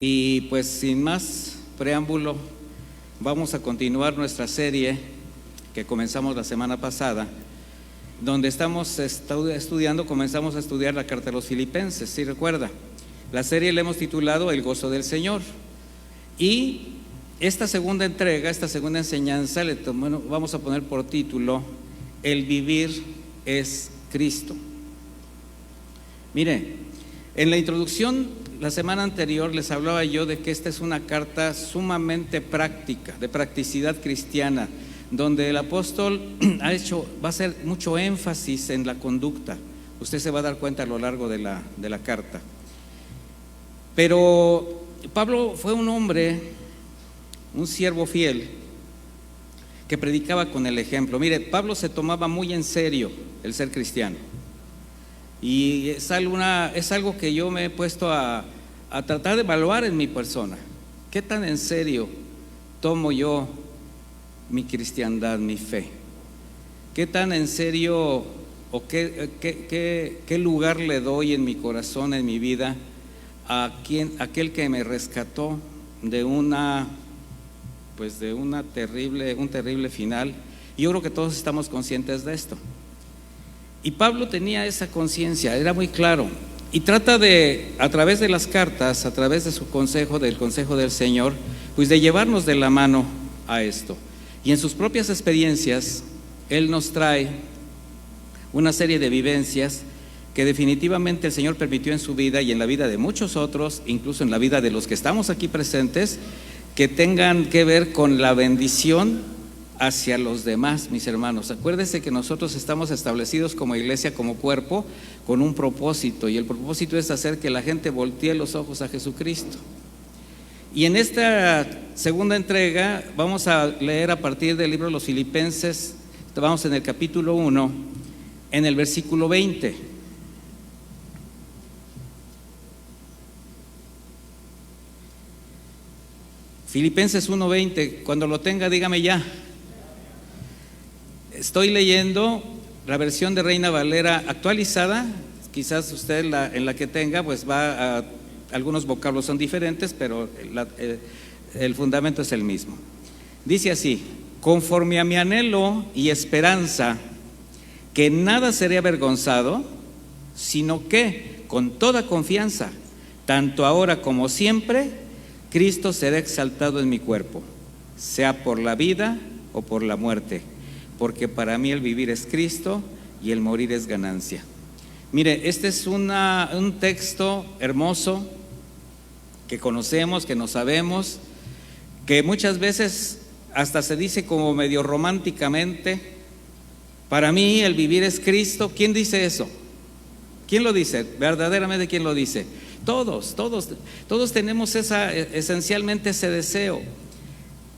Y pues sin más preámbulo, vamos a continuar nuestra serie que comenzamos la semana pasada, donde estamos comenzamos a estudiar la carta a los Filipenses, ¿sí recuerda? La serie la hemos titulado El gozo del Señor. Y esta segunda entrega, esta segunda enseñanza, vamos a poner por título El vivir es Cristo. Mire, en la introducción la semana anterior les hablaba yo de que esta es una carta sumamente práctica, de practicidad cristiana, donde el apóstol va a hacer mucho énfasis en la conducta. Usted se va a dar cuenta a lo largo de la carta. Pero Pablo fue un hombre, un siervo fiel, que predicaba con el ejemplo. Mire, Pablo se tomaba muy en serio el ser cristiano. Y es algo que yo me he puesto a tratar de evaluar en mi persona. ¿Qué tan en serio tomo yo mi cristiandad, mi fe? ¿Qué tan en serio o qué lugar le doy en mi corazón, en mi vida, a aquel que me rescató de un terrible final? Y yo creo que todos estamos conscientes de esto. Y Pablo tenía esa conciencia, era muy claro, y trata de, a través de las cartas, a través de su consejo, del consejo del Señor, pues de llevarnos de la mano a esto. Y en sus propias experiencias, Él nos trae una serie de vivencias que definitivamente el Señor permitió en su vida y en la vida de muchos otros, incluso en la vida de los que estamos aquí presentes, que tengan que ver con la bendición hacia los demás, mis hermanos. Acuérdense que nosotros estamos establecidos como iglesia, como cuerpo, con un propósito, y el propósito es hacer que la gente voltee los ojos a Jesucristo. Y en esta segunda entrega vamos a leer a partir del libro de los Filipenses. Vamos en el capítulo 1, en el versículo 20. Filipenses 1:20, cuando lo tenga dígame ya. Estoy leyendo la versión de Reina Valera actualizada. Quizás usted en la que tenga pues algunos vocablos son diferentes, pero el fundamento es el mismo. Dice así: conforme a mi anhelo y esperanza, que nada seré avergonzado, sino que con toda confianza, tanto ahora como siempre, Cristo será exaltado en mi cuerpo, sea por la vida o por la muerte, porque para mí el vivir es Cristo y el morir es ganancia. Mire, este es un texto hermoso que conocemos, que no sabemos, que muchas veces hasta se dice como medio románticamente: para mí el vivir es Cristo. ¿Quién dice eso? ¿Quién lo dice? Verdaderamente, ¿quién lo dice? Todos tenemos esencialmente ese deseo,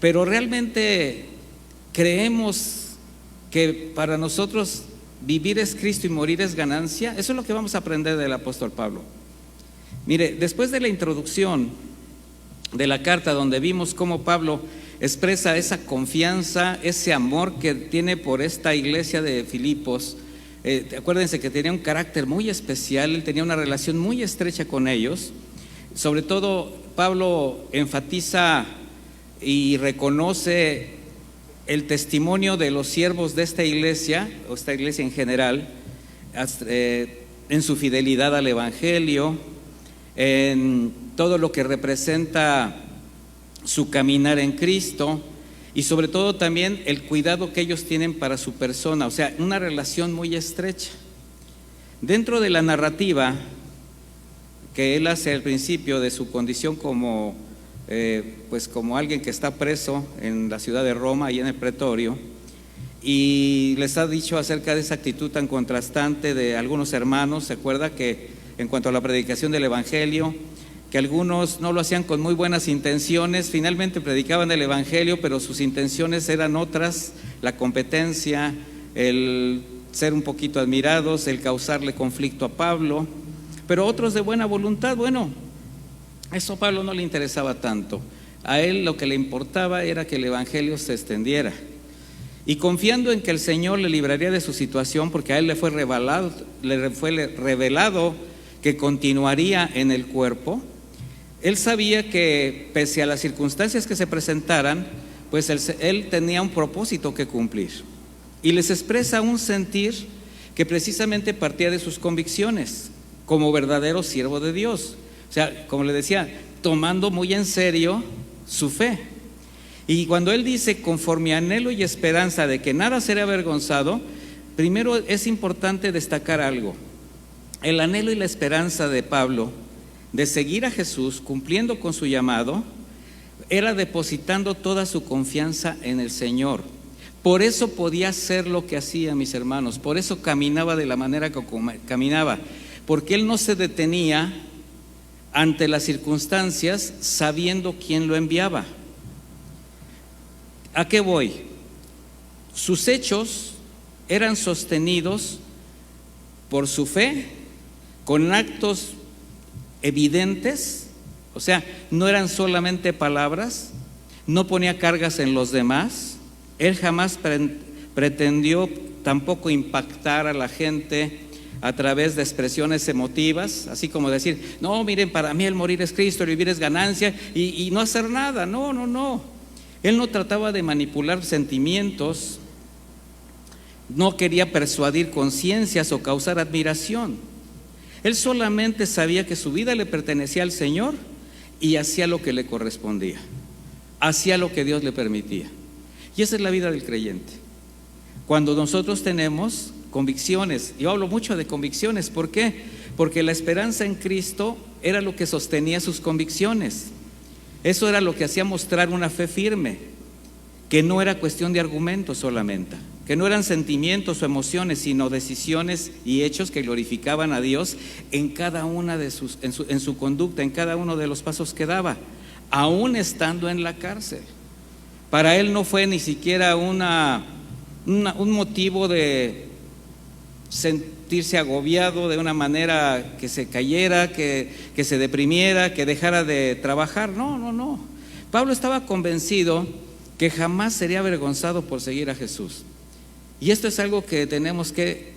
pero realmente creemos que para nosotros vivir es Cristo y morir es ganancia. Eso es lo que vamos a aprender del apóstol Pablo. Mire, después de la introducción de la carta, donde vimos cómo Pablo expresa esa confianza, ese amor que tiene por esta iglesia de Filipos, acuérdense que tenía un carácter muy especial, él tenía una relación muy estrecha con ellos. Sobre todo Pablo enfatiza y reconoce el testimonio de los siervos de esta iglesia, o esta iglesia en general, en su fidelidad al Evangelio, en todo lo que representa su caminar en Cristo, y sobre todo también el cuidado que ellos tienen para su persona, o sea, una relación muy estrecha. Dentro de la narrativa que él hace al principio de su condición como alguien que está preso en la ciudad de Roma y en el pretorio, y les ha dicho acerca de esa actitud tan contrastante de algunos hermanos. Se acuerda que en cuanto a la predicación del Evangelio, que algunos no lo hacían con muy buenas intenciones, finalmente predicaban el Evangelio, pero sus intenciones eran otras: la competencia, el ser un poquito admirados, el causarle conflicto a Pablo. Pero otros de buena voluntad, bueno, eso a Pablo no le interesaba tanto. A él lo que le importaba era que el Evangelio se extendiera. Y confiando en que el Señor le libraría de su situación, porque a él le fue revelado que continuaría en el cuerpo, Él sabía que pese a las circunstancias que se presentaran, pues él tenía un propósito que cumplir. Y les expresa un sentir que precisamente partía de sus convicciones como verdadero siervo de Dios. O sea, como le decía, tomando muy en serio su fe. Y cuando él dice, conforme anhelo y esperanza de que nada será avergonzado, primero es importante destacar algo. El anhelo y la esperanza de Pablo de seguir a Jesús, cumpliendo con su llamado, era depositando toda su confianza en el Señor. Por eso podía hacer lo que hacía, mis hermanos, por eso caminaba de la manera que caminaba, porque él no se detenía ante las circunstancias sabiendo quién lo enviaba. ¿A qué voy? Sus hechos eran sostenidos por su fe, con actos evidentes, o sea, no eran solamente palabras, no ponía cargas en los demás. Él jamás pretendió tampoco impactar a la gente a través de expresiones emotivas, así como decir, no, miren, para mí el morir es Cristo, el vivir es ganancia, y no hacer nada. No. Él no trataba de manipular sentimientos, no quería persuadir conciencias o causar admiración. Él solamente sabía que su vida le pertenecía al Señor y hacía lo que le correspondía, hacía lo que Dios le permitía. Y esa es la vida del creyente. Cuando nosotros tenemos convicciones, yo hablo mucho de convicciones, ¿por qué? Porque la esperanza en Cristo era lo que sostenía sus convicciones. Eso era lo que hacía mostrar una fe firme, que no era cuestión de argumentos solamente, que no eran sentimientos o emociones, sino decisiones y hechos que glorificaban a Dios en cada una de en su conducta, en cada uno de los pasos que daba, aún estando en la cárcel. Para él no fue ni siquiera un motivo de sentirse agobiado de una manera que se cayera, que se deprimiera, que dejara de trabajar. No. Pablo estaba convencido que jamás sería avergonzado por seguir a Jesús. Y esto es algo que tenemos que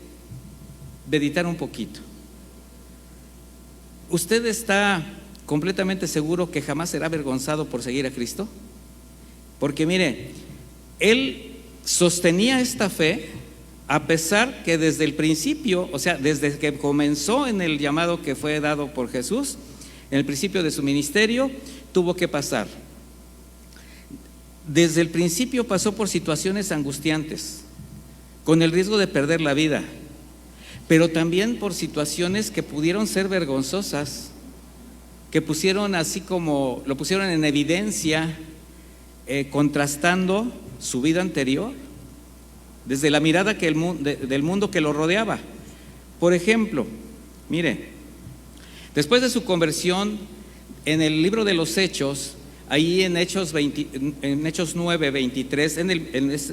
meditar un poquito. ¿Usted está completamente seguro que jamás será avergonzado por seguir a Cristo? Porque mire, él sostenía esta fe a pesar que desde el principio, o sea, desde que comenzó en el llamado que fue dado por Jesús, en el principio de su ministerio, tuvo que pasar. Desde el principio pasó por situaciones angustiantes, con el riesgo de perder la vida, pero también por situaciones que pudieron ser vergonzosas, que pusieron así como, lo pusieron en evidencia, contrastando su vida anterior, desde la mirada que del mundo que lo rodeaba. Por ejemplo, mire, después de su conversión, en el libro de los Hechos, ahí en Hechos 9, 23,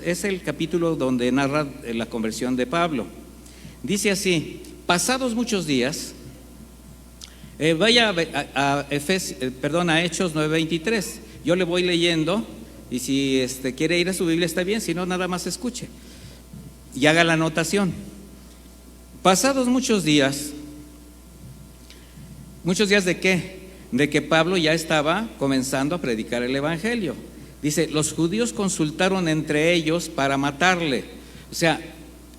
es el capítulo donde narra la conversión de Pablo. Dice así: pasados muchos días, vaya a Hechos 9, 23. Yo le voy leyendo y si quiere ir a su Biblia está bien, si no, nada más escuche y haga la anotación. Pasados muchos días ¿de qué? De que Pablo ya estaba comenzando a predicar el evangelio. Dice, los judíos consultaron entre ellos para matarle. O sea,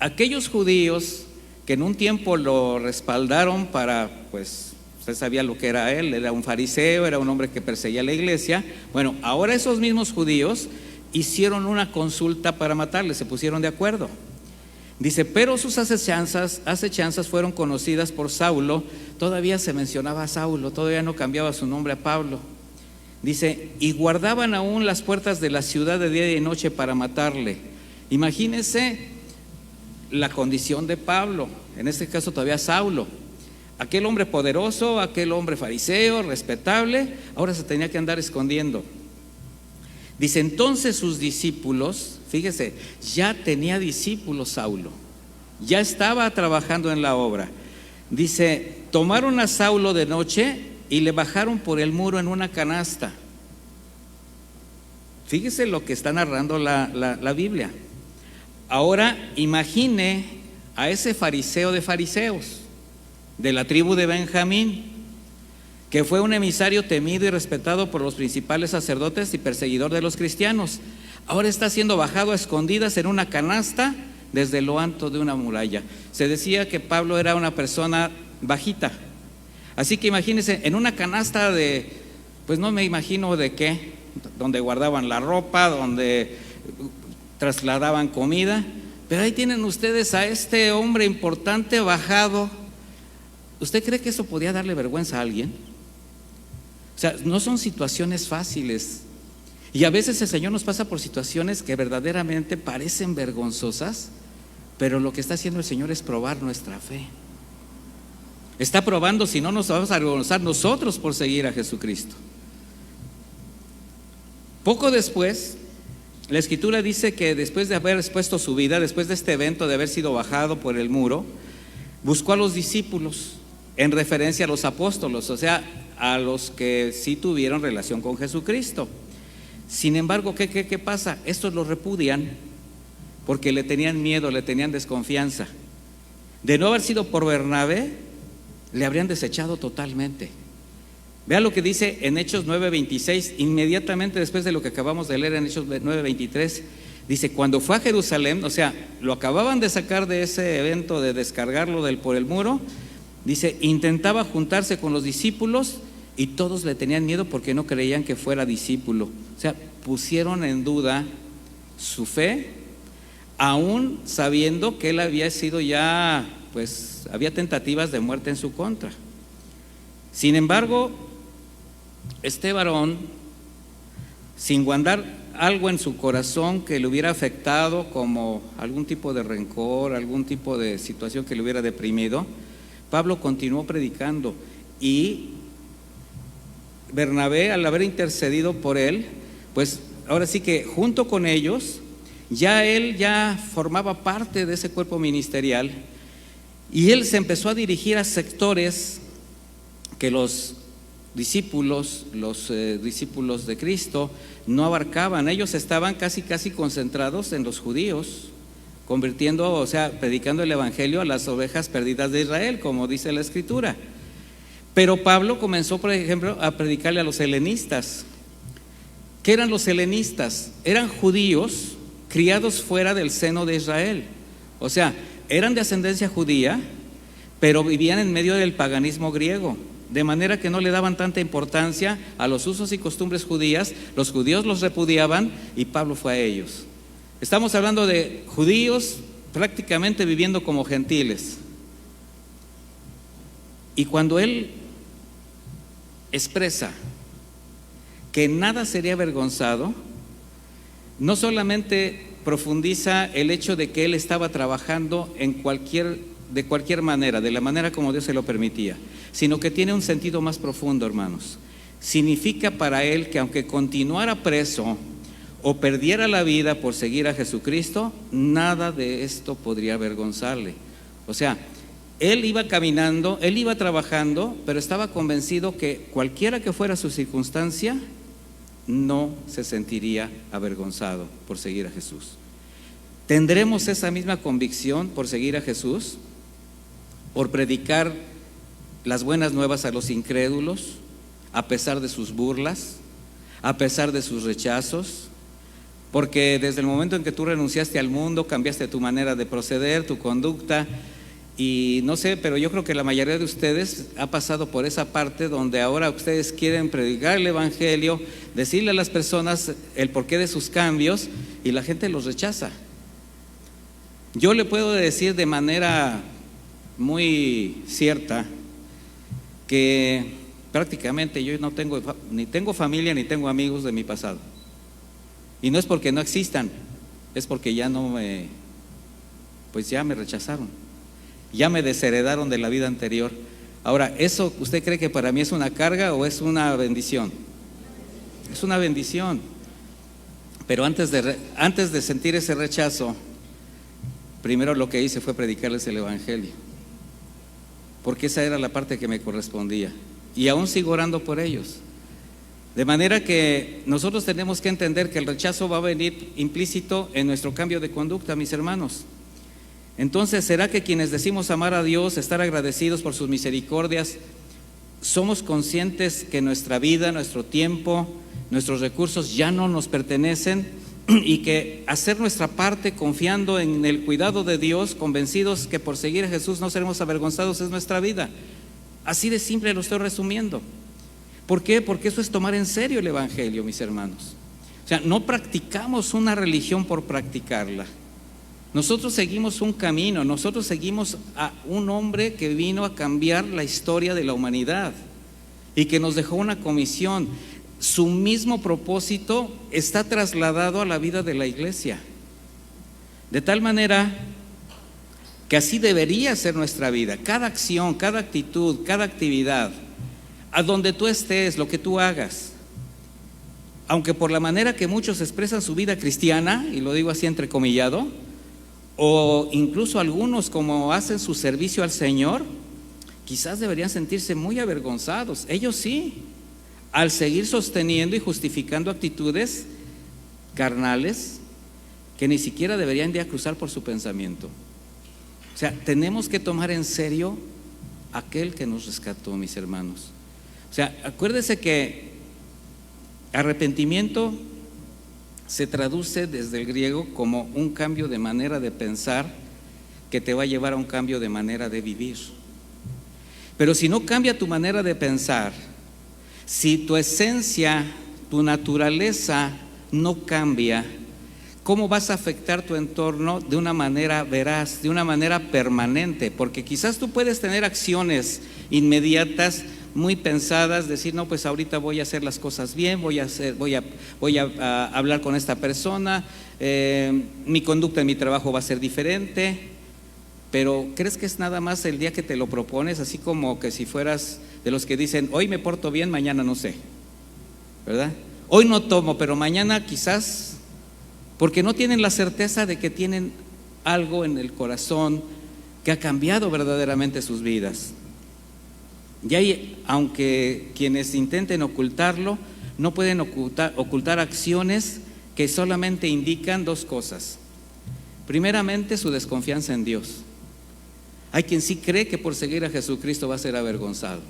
aquellos judíos que en un tiempo lo respaldaron para, pues, usted sabía lo que era él, era un fariseo, era un hombre que perseguía la iglesia. Bueno, ahora esos mismos judíos hicieron una consulta para matarle, se pusieron de acuerdo. Dice, pero sus acechanzas fueron conocidas por Saulo. Todavía se mencionaba a Saulo, todavía no cambiaba su nombre a Pablo. Dice, y guardaban aún las puertas de la ciudad de día y de noche para matarle. Imagínense la condición de Pablo, en este caso todavía Saulo. Aquel hombre poderoso, aquel hombre fariseo, respetable, ahora se tenía que andar escondiendo. Dice, entonces sus discípulos, fíjese, ya tenía discípulos Saulo, ya estaba trabajando en la obra. Dice, tomaron a Saulo de noche y le bajaron por el muro en una canasta. Fíjese lo que está narrando la Biblia. Ahora imagine a ese fariseo de fariseos, de la tribu de Benjamín, que fue un emisario temido y respetado por los principales sacerdotes y perseguidor de los cristianos. Ahora está siendo bajado a escondidas en una canasta desde lo alto de una muralla. Se decía que Pablo era una persona bajita. Así que imagínense, en una canasta de, pues no me imagino de qué, donde guardaban la ropa, donde trasladaban comida, pero ahí tienen ustedes a este hombre importante bajado. ¿Usted cree que eso podía darle vergüenza a alguien? O sea, no son situaciones fáciles. Y a veces el Señor nos pasa por situaciones que verdaderamente parecen vergonzosas, pero lo que está haciendo el Señor es probar nuestra fe. Está probando si no nos vamos a avergonzar nosotros por seguir a Jesucristo. Poco después, la Escritura dice que después de haber expuesto su vida, después de este evento de haber sido bajado por el muro, buscó a los discípulos en referencia a los apóstolos, o sea, a los que sí tuvieron relación con Jesucristo. Sin embargo, ¿qué pasa? Estos los repudian porque le tenían miedo, le tenían desconfianza. De no haber sido por Bernabé, le habrían desechado totalmente. Vea lo que dice en Hechos 9:26, inmediatamente después de lo que acabamos de leer en Hechos 9:23. Dice, cuando fue a Jerusalén, o sea, lo acababan de sacar de ese evento de descargarlo por el muro. Dice, intentaba juntarse con los discípulos y todos le tenían miedo porque no creían que fuera discípulo. O sea, pusieron en duda su fe, aún sabiendo que él había sido ya, pues había tentativas de muerte en su contra. Sin embargo, este varón, sin guardar algo en su corazón que le hubiera afectado, como algún tipo de rencor, algún tipo de situación que le hubiera deprimido, Pablo continuó predicando, y Bernabé, al haber intercedido por él, pues ahora sí que junto con ellos, él ya formaba parte de ese cuerpo ministerial, y él se empezó a dirigir a sectores que los discípulos de Cristo no abarcaban. Ellos estaban casi concentrados en los judíos, convirtiendo, o sea, predicando el evangelio a las ovejas perdidas de Israel, como dice la Escritura. Pero Pablo comenzó, por ejemplo, a predicarle a los helenistas. ¿Qué eran los helenistas? Eran judíos criados fuera del seno de Israel. O sea, eran de ascendencia judía, pero vivían en medio del paganismo griego, de manera que no le daban tanta importancia a los usos y costumbres judías. Los judíos los repudiaban y Pablo fue a ellos. Estamos hablando de judíos prácticamente viviendo como gentiles. Y cuando él expresa que nada sería avergonzado, no solamente profundiza el hecho de que él estaba trabajando de cualquier manera, de la manera como Dios se lo permitía, sino que tiene un sentido más profundo, hermanos. Significa para él que aunque continuara preso o perdiera la vida por seguir a Jesucristo, nada de esto podría avergonzarle. O sea, él iba caminando, él iba trabajando, pero estaba convencido que cualquiera que fuera su circunstancia, no se sentiría avergonzado por seguir a Jesús. ¿Tendremos esa misma convicción por seguir a Jesús? ¿Por predicar las buenas nuevas a los incrédulos, a pesar de sus burlas, a pesar de sus rechazos? Porque desde el momento en que tú renunciaste al mundo, cambiaste tu manera de proceder, tu conducta, y no sé, pero yo creo que la mayoría de ustedes ha pasado por esa parte donde ahora ustedes quieren predicar el evangelio, decirle a las personas el porqué de sus cambios, y la gente los rechaza. Yo le puedo decir de manera muy cierta que prácticamente yo ni tengo familia ni tengo amigos de mi pasado. Y no es porque no existan, es porque ya me rechazaron, ya me desheredaron de la vida anterior. Ahora, ¿eso usted cree que para mí es una carga o es una bendición? Es una bendición. Pero antes de sentir ese rechazo, primero lo que hice fue predicarles el evangelio, porque esa era la parte que me correspondía, y aún sigo orando por ellos. De manera que nosotros tenemos que entender que el rechazo va a venir implícito en nuestro cambio de conducta, mis hermanos. Entonces, ¿será que quienes decimos amar a Dios, estar agradecidos por sus misericordias, somos conscientes que nuestra vida, nuestro tiempo, nuestros recursos ya no nos pertenecen y que hacer nuestra parte confiando en el cuidado de Dios, convencidos que por seguir a Jesús no seremos avergonzados, es nuestra vida. Así de simple lo estoy resumiendo. ¿Por qué? Porque eso es tomar en serio el Evangelio, mis hermanos. O sea, no practicamos una religión por practicarla. Nosotros seguimos un camino, nosotros seguimos a un hombre que vino a cambiar la historia de la humanidad y que nos dejó una comisión. Su mismo propósito está trasladado a la vida de la iglesia. De tal manera que así debería ser nuestra vida. Cada acción, cada actitud, cada actividad, a donde tú estés, lo que tú hagas, aunque por la manera que muchos expresan su vida cristiana, y lo digo así entrecomillado, o incluso algunos como hacen su servicio al Señor, quizás deberían sentirse muy avergonzados, ellos sí, al seguir sosteniendo y justificando actitudes carnales que ni siquiera deberían de cruzar por su pensamiento. O sea, tenemos que tomar en serio aquel que nos rescató, mis hermanos. O sea, acuérdese que arrepentimiento se traduce desde el griego como un cambio de manera de pensar que te va a llevar a un cambio de manera de vivir. Pero si no cambia tu manera de pensar, si tu esencia, tu naturaleza no cambia, ¿cómo vas a afectar tu entorno de una manera veraz, de una manera permanente? Porque quizás tú puedes tener acciones inmediatas, muy pensadas, decir, no, pues ahorita voy a hacer las cosas bien, voy a hablar con esta persona, mi conducta en mi trabajo va a ser diferente, pero ¿crees que es nada más el día que te lo propones? Así como que si fueras de los que dicen, hoy me porto bien, mañana no sé, ¿verdad? Hoy no tomo, pero mañana quizás, porque no tienen la certeza de que tienen algo en el corazón que ha cambiado verdaderamente sus vidas. Y ahí, aunque quienes intenten ocultarlo, no pueden ocultar acciones que solamente indican dos cosas. Primeramente, su desconfianza en Dios. Hay quien sí cree que por seguir a Jesucristo va a ser avergonzado,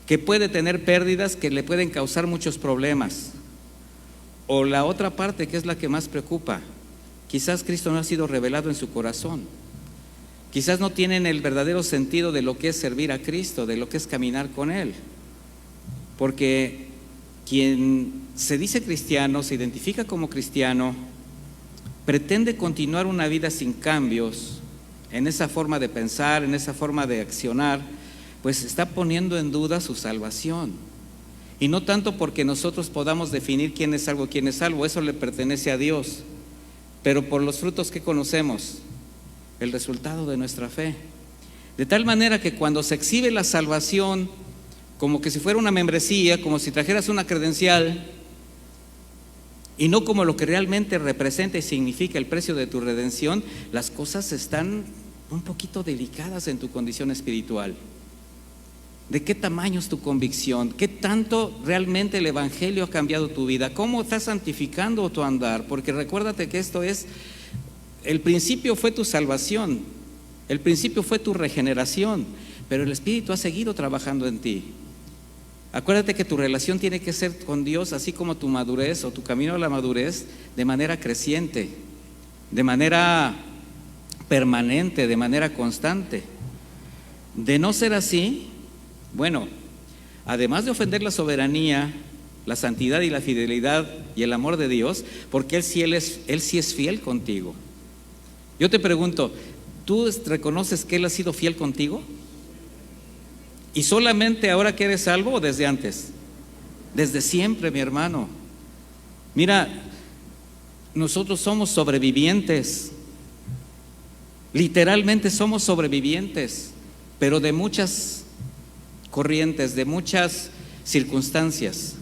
que puede tener pérdidas que le pueden causar muchos problemas. O la otra parte, que es la que más preocupa, quizás Cristo no ha sido revelado en su corazón. Quizás no tienen el verdadero sentido de lo que es servir a Cristo, de lo que es caminar con Él. Porque quien se dice cristiano, se identifica como cristiano, pretende continuar una vida sin cambios en esa forma de pensar, en esa forma de accionar, pues está poniendo en duda su salvación. Y no tanto porque nosotros podamos definir quién es salvo, quién es salvo, eso le pertenece a Dios, pero por los frutos que conocemos, el resultado de nuestra fe. De tal manera que cuando se exhibe la salvación como que si fuera una membresía, como si trajeras una credencial, y no como lo que realmente representa y significa el precio de tu redención, las cosas están un poquito delicadas en tu condición espiritual. ¿De qué tamaño es tu convicción? ¿Qué tanto realmente el Evangelio ha cambiado tu vida? ¿Cómo estás santificando tu andar? Porque recuérdate que esto es, el principio fue tu salvación, el principio fue tu regeneración, pero el Espíritu ha seguido trabajando en ti. Acuérdate que tu relación tiene que ser con Dios, así como tu madurez o tu camino a la madurez, de manera creciente, de manera permanente, de manera constante. De no ser así, bueno, además de ofender la soberanía, la santidad y la fidelidad y el amor de Dios, porque Él sí es fiel contigo. Yo te pregunto, ¿tú reconoces que Él ha sido fiel contigo? ¿Y solamente ahora que eres salvo o desde antes? Desde siempre, mi hermano. Mira, nosotros somos sobrevivientes. Literalmente somos sobrevivientes, pero de muchas corrientes, de muchas circunstancias.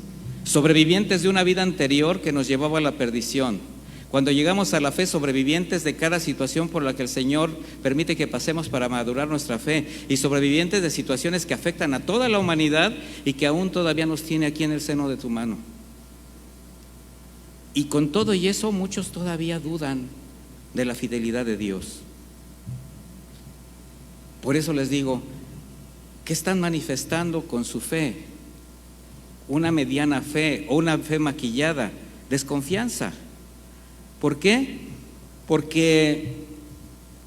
Sobrevivientes de una vida anterior que nos llevaba a la perdición. Cuando llegamos a la fe, sobrevivientes de cada situación por la que el Señor permite que pasemos para madurar nuestra fe, y sobrevivientes de situaciones que afectan a toda la humanidad y que aún todavía nos tiene aquí en el seno de tu mano. Y con todo y eso, muchos todavía dudan de la fidelidad de Dios. Por eso les digo, ¿Qué están manifestando con su fe? Una mediana fe o una fe maquillada. Desconfianza. ¿Por qué? Porque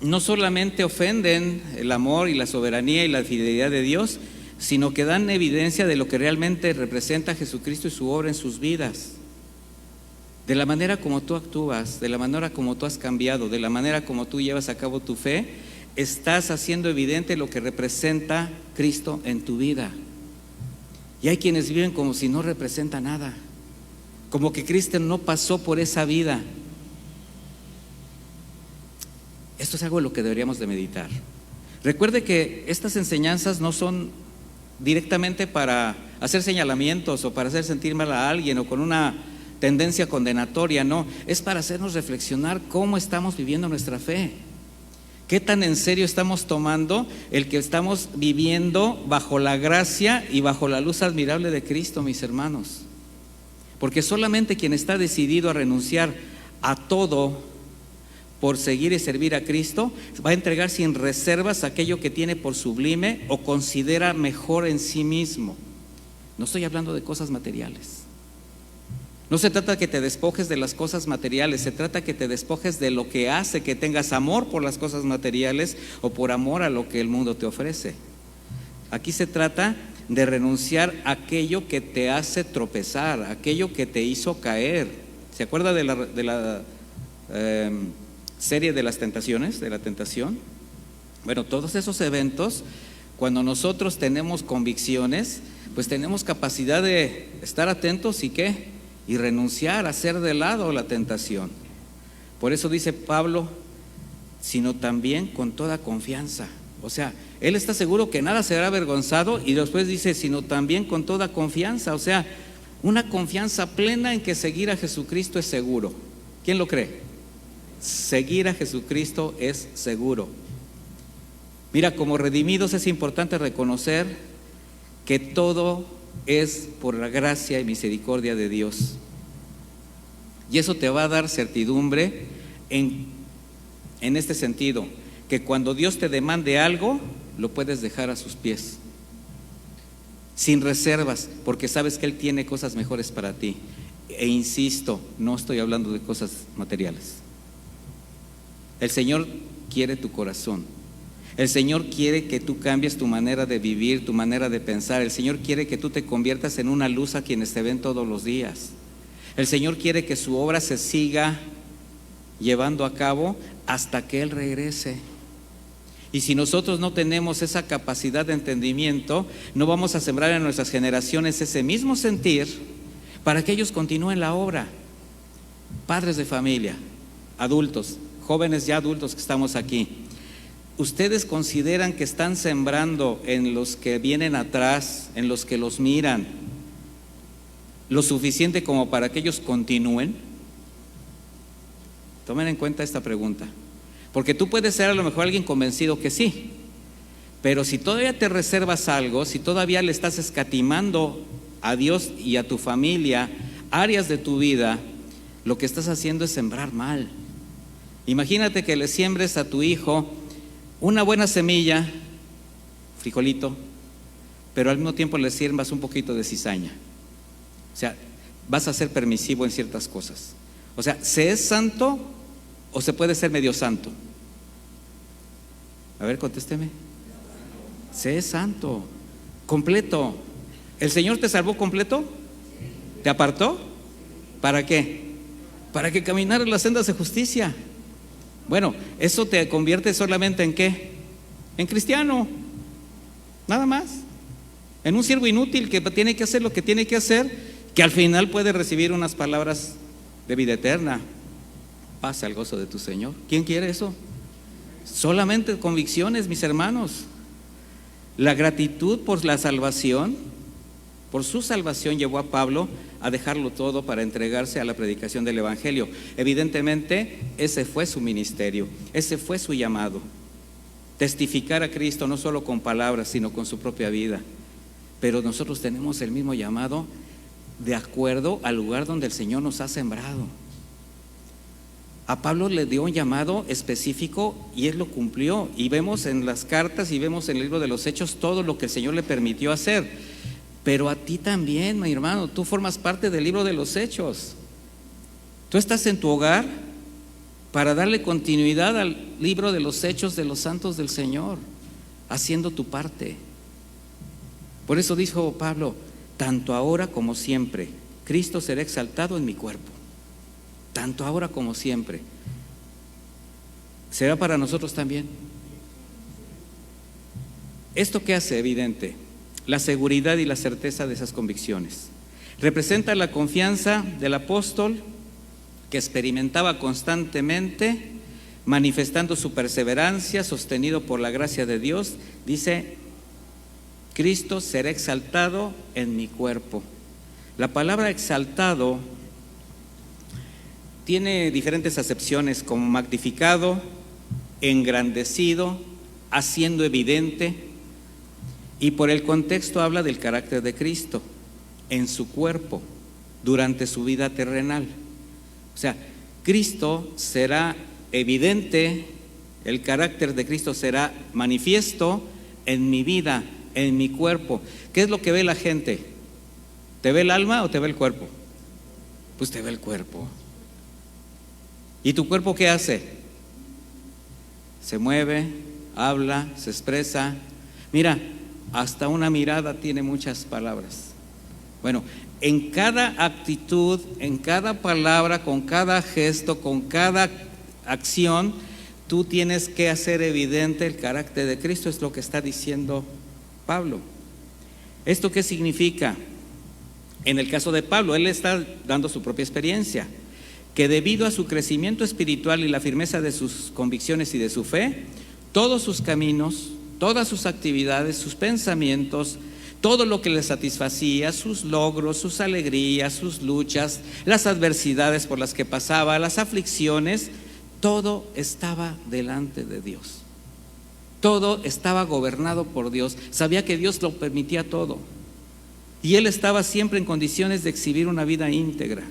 no solamente ofenden el amor y la soberanía y la fidelidad de Dios, sino que dan evidencia de lo que realmente representa Jesucristo y su obra en sus vidas. De la manera como tú actúas, de la manera como tú has cambiado, de la manera como tú llevas a cabo tu fe, estás haciendo evidente lo que representa Cristo en tu vida. Y hay quienes viven como si no representa nada, como que Cristo no pasó por esa vida. Esto es algo en lo que deberíamos de meditar. Recuerde que estas enseñanzas no son directamente para hacer señalamientos o para hacer sentir mal a alguien o con una tendencia condenatoria, no, es para hacernos reflexionar cómo estamos viviendo nuestra fe. ¿Qué tan en serio estamos tomando el que estamos viviendo bajo la gracia y bajo la luz admirable de Cristo, mis hermanos? Porque solamente quien está decidido a renunciar a todo por seguir y servir a Cristo va a entregar sin reservas aquello que tiene por sublime o considera mejor en sí mismo. No estoy hablando de cosas materiales. No se trata que te despojes de las cosas materiales, se trata que te despojes de lo que hace que tengas amor por las cosas materiales o por amor a lo que el mundo te ofrece. Aquí se trata de renunciar a aquello que te hace tropezar, aquello que te hizo caer. ¿Se acuerda de la serie de las tentaciones, de la tentación? Bueno, todos esos eventos, cuando nosotros tenemos convicciones, pues tenemos capacidad de estar atentos y ¿qué? Y renunciar, hacer de lado la tentación. Por eso dice Pablo, sino también con toda confianza. O sea, él está seguro que nada será avergonzado, y después dice, sino también con toda confianza. O sea, una confianza plena en que seguir a Jesucristo es seguro. ¿Quién lo cree? Seguir a Jesucristo es seguro. Mira, como redimidos es importante reconocer que todo es por la gracia y misericordia de Dios. Y eso te va a dar certidumbre en este sentido, que cuando Dios te demande algo, lo puedes dejar a sus pies, sin reservas, porque sabes que Él tiene cosas mejores para ti. E insisto, no estoy hablando de cosas materiales. El Señor quiere tu corazón. El Señor quiere que tú cambies tu manera de vivir, tu manera de pensar. El Señor quiere que tú te conviertas en una luz a quienes te ven todos los días. El Señor quiere que su obra se siga llevando a cabo hasta que Él regrese. Y si nosotros no tenemos esa capacidad de entendimiento, no vamos a sembrar en nuestras generaciones ese mismo sentir para que ellos continúen la obra. Padres de familia, adultos, jóvenes ya adultos que estamos aquí, ¿ustedes consideran que están sembrando en los que vienen atrás, en los que los miran, lo suficiente como para que ellos continúen? Tomen en cuenta esta pregunta, porque tú puedes ser a lo mejor alguien convencido que sí, pero si todavía te reservas algo, si todavía le estás escatimando a Dios y a tu familia áreas de tu vida, lo que estás haciendo es sembrar mal. Imagínate que le siembres a tu hijo una buena semilla, frijolito, pero al mismo tiempo le sirvas un poquito de cizaña. O sea, vas a ser permisivo en ciertas cosas. O sea, ¿se es santo o se puede ser medio santo? A ver, contésteme. Se es santo, completo. ¿El Señor te salvó completo? ¿Te apartó? ¿Para qué? Para que caminaras las sendas de justicia. Bueno, eso te convierte solamente ¿en qué? En cristiano, nada más. En un siervo inútil que tiene que hacer lo que tiene que hacer, que al final puede recibir unas palabras de vida eterna. Pasa al gozo de tu Señor. ¿Quién quiere eso? Solamente convicciones, mis hermanos. La gratitud por la salvación, por su salvación, llevó a Pablo a dejarlo todo para entregarse a la predicación del Evangelio. Evidentemente, ese fue su ministerio, ese fue su llamado. Testificar a Cristo no solo con palabras, sino con su propia vida. Pero nosotros tenemos el mismo llamado de acuerdo al lugar donde el Señor nos ha sembrado. A Pablo le dio un llamado específico y él lo cumplió. Y vemos en las cartas y vemos en el libro de los Hechos todo lo que el Señor le permitió hacer. Pero a ti también, mi hermano, tú formas parte del libro de los Hechos. Tú estás en tu hogar para darle continuidad al libro de los Hechos de los santos del Señor, haciendo tu parte. Por eso dijo Pablo: tanto ahora como siempre, Cristo será exaltado en mi cuerpo. Tanto ahora como siempre. ¿Será para nosotros también? ¿Esto qué hace evidente? La seguridad y la certeza de esas convicciones. Representa la confianza del apóstol que experimentaba constantemente, manifestando su perseverancia, sostenido por la gracia de Dios. Dice: Cristo será exaltado en mi cuerpo. La palabra exaltado tiene diferentes acepciones, como magnificado, engrandecido, haciendo evidente, y por el contexto habla del carácter de Cristo en su cuerpo durante su vida terrenal. O sea, Cristo será evidente, el carácter de Cristo será manifiesto en mi vida, en mi cuerpo. ¿Qué es lo que ve la gente? ¿Te ve el alma o te ve el cuerpo? Pues te ve el cuerpo. ¿Y tu cuerpo qué hace? Se mueve, habla, se expresa. Mira, hasta una mirada tiene muchas palabras. Bueno, en cada actitud, en cada palabra, con cada gesto, con cada acción, tú tienes que hacer evidente el carácter de Cristo. Es lo que está diciendo Pablo. ¿Esto qué significa? En el caso de Pablo, él está dando su propia experiencia, que debido a su crecimiento espiritual y la firmeza de sus convicciones y de su fe, todos sus caminos, todas sus actividades, sus pensamientos, todo lo que le satisfacía, sus logros, sus alegrías, sus luchas, las adversidades por las que pasaba, las aflicciones, todo estaba delante de Dios. Todo estaba gobernado por Dios. Sabía que Dios lo permitía todo. Y él estaba siempre en condiciones de exhibir una vida íntegra,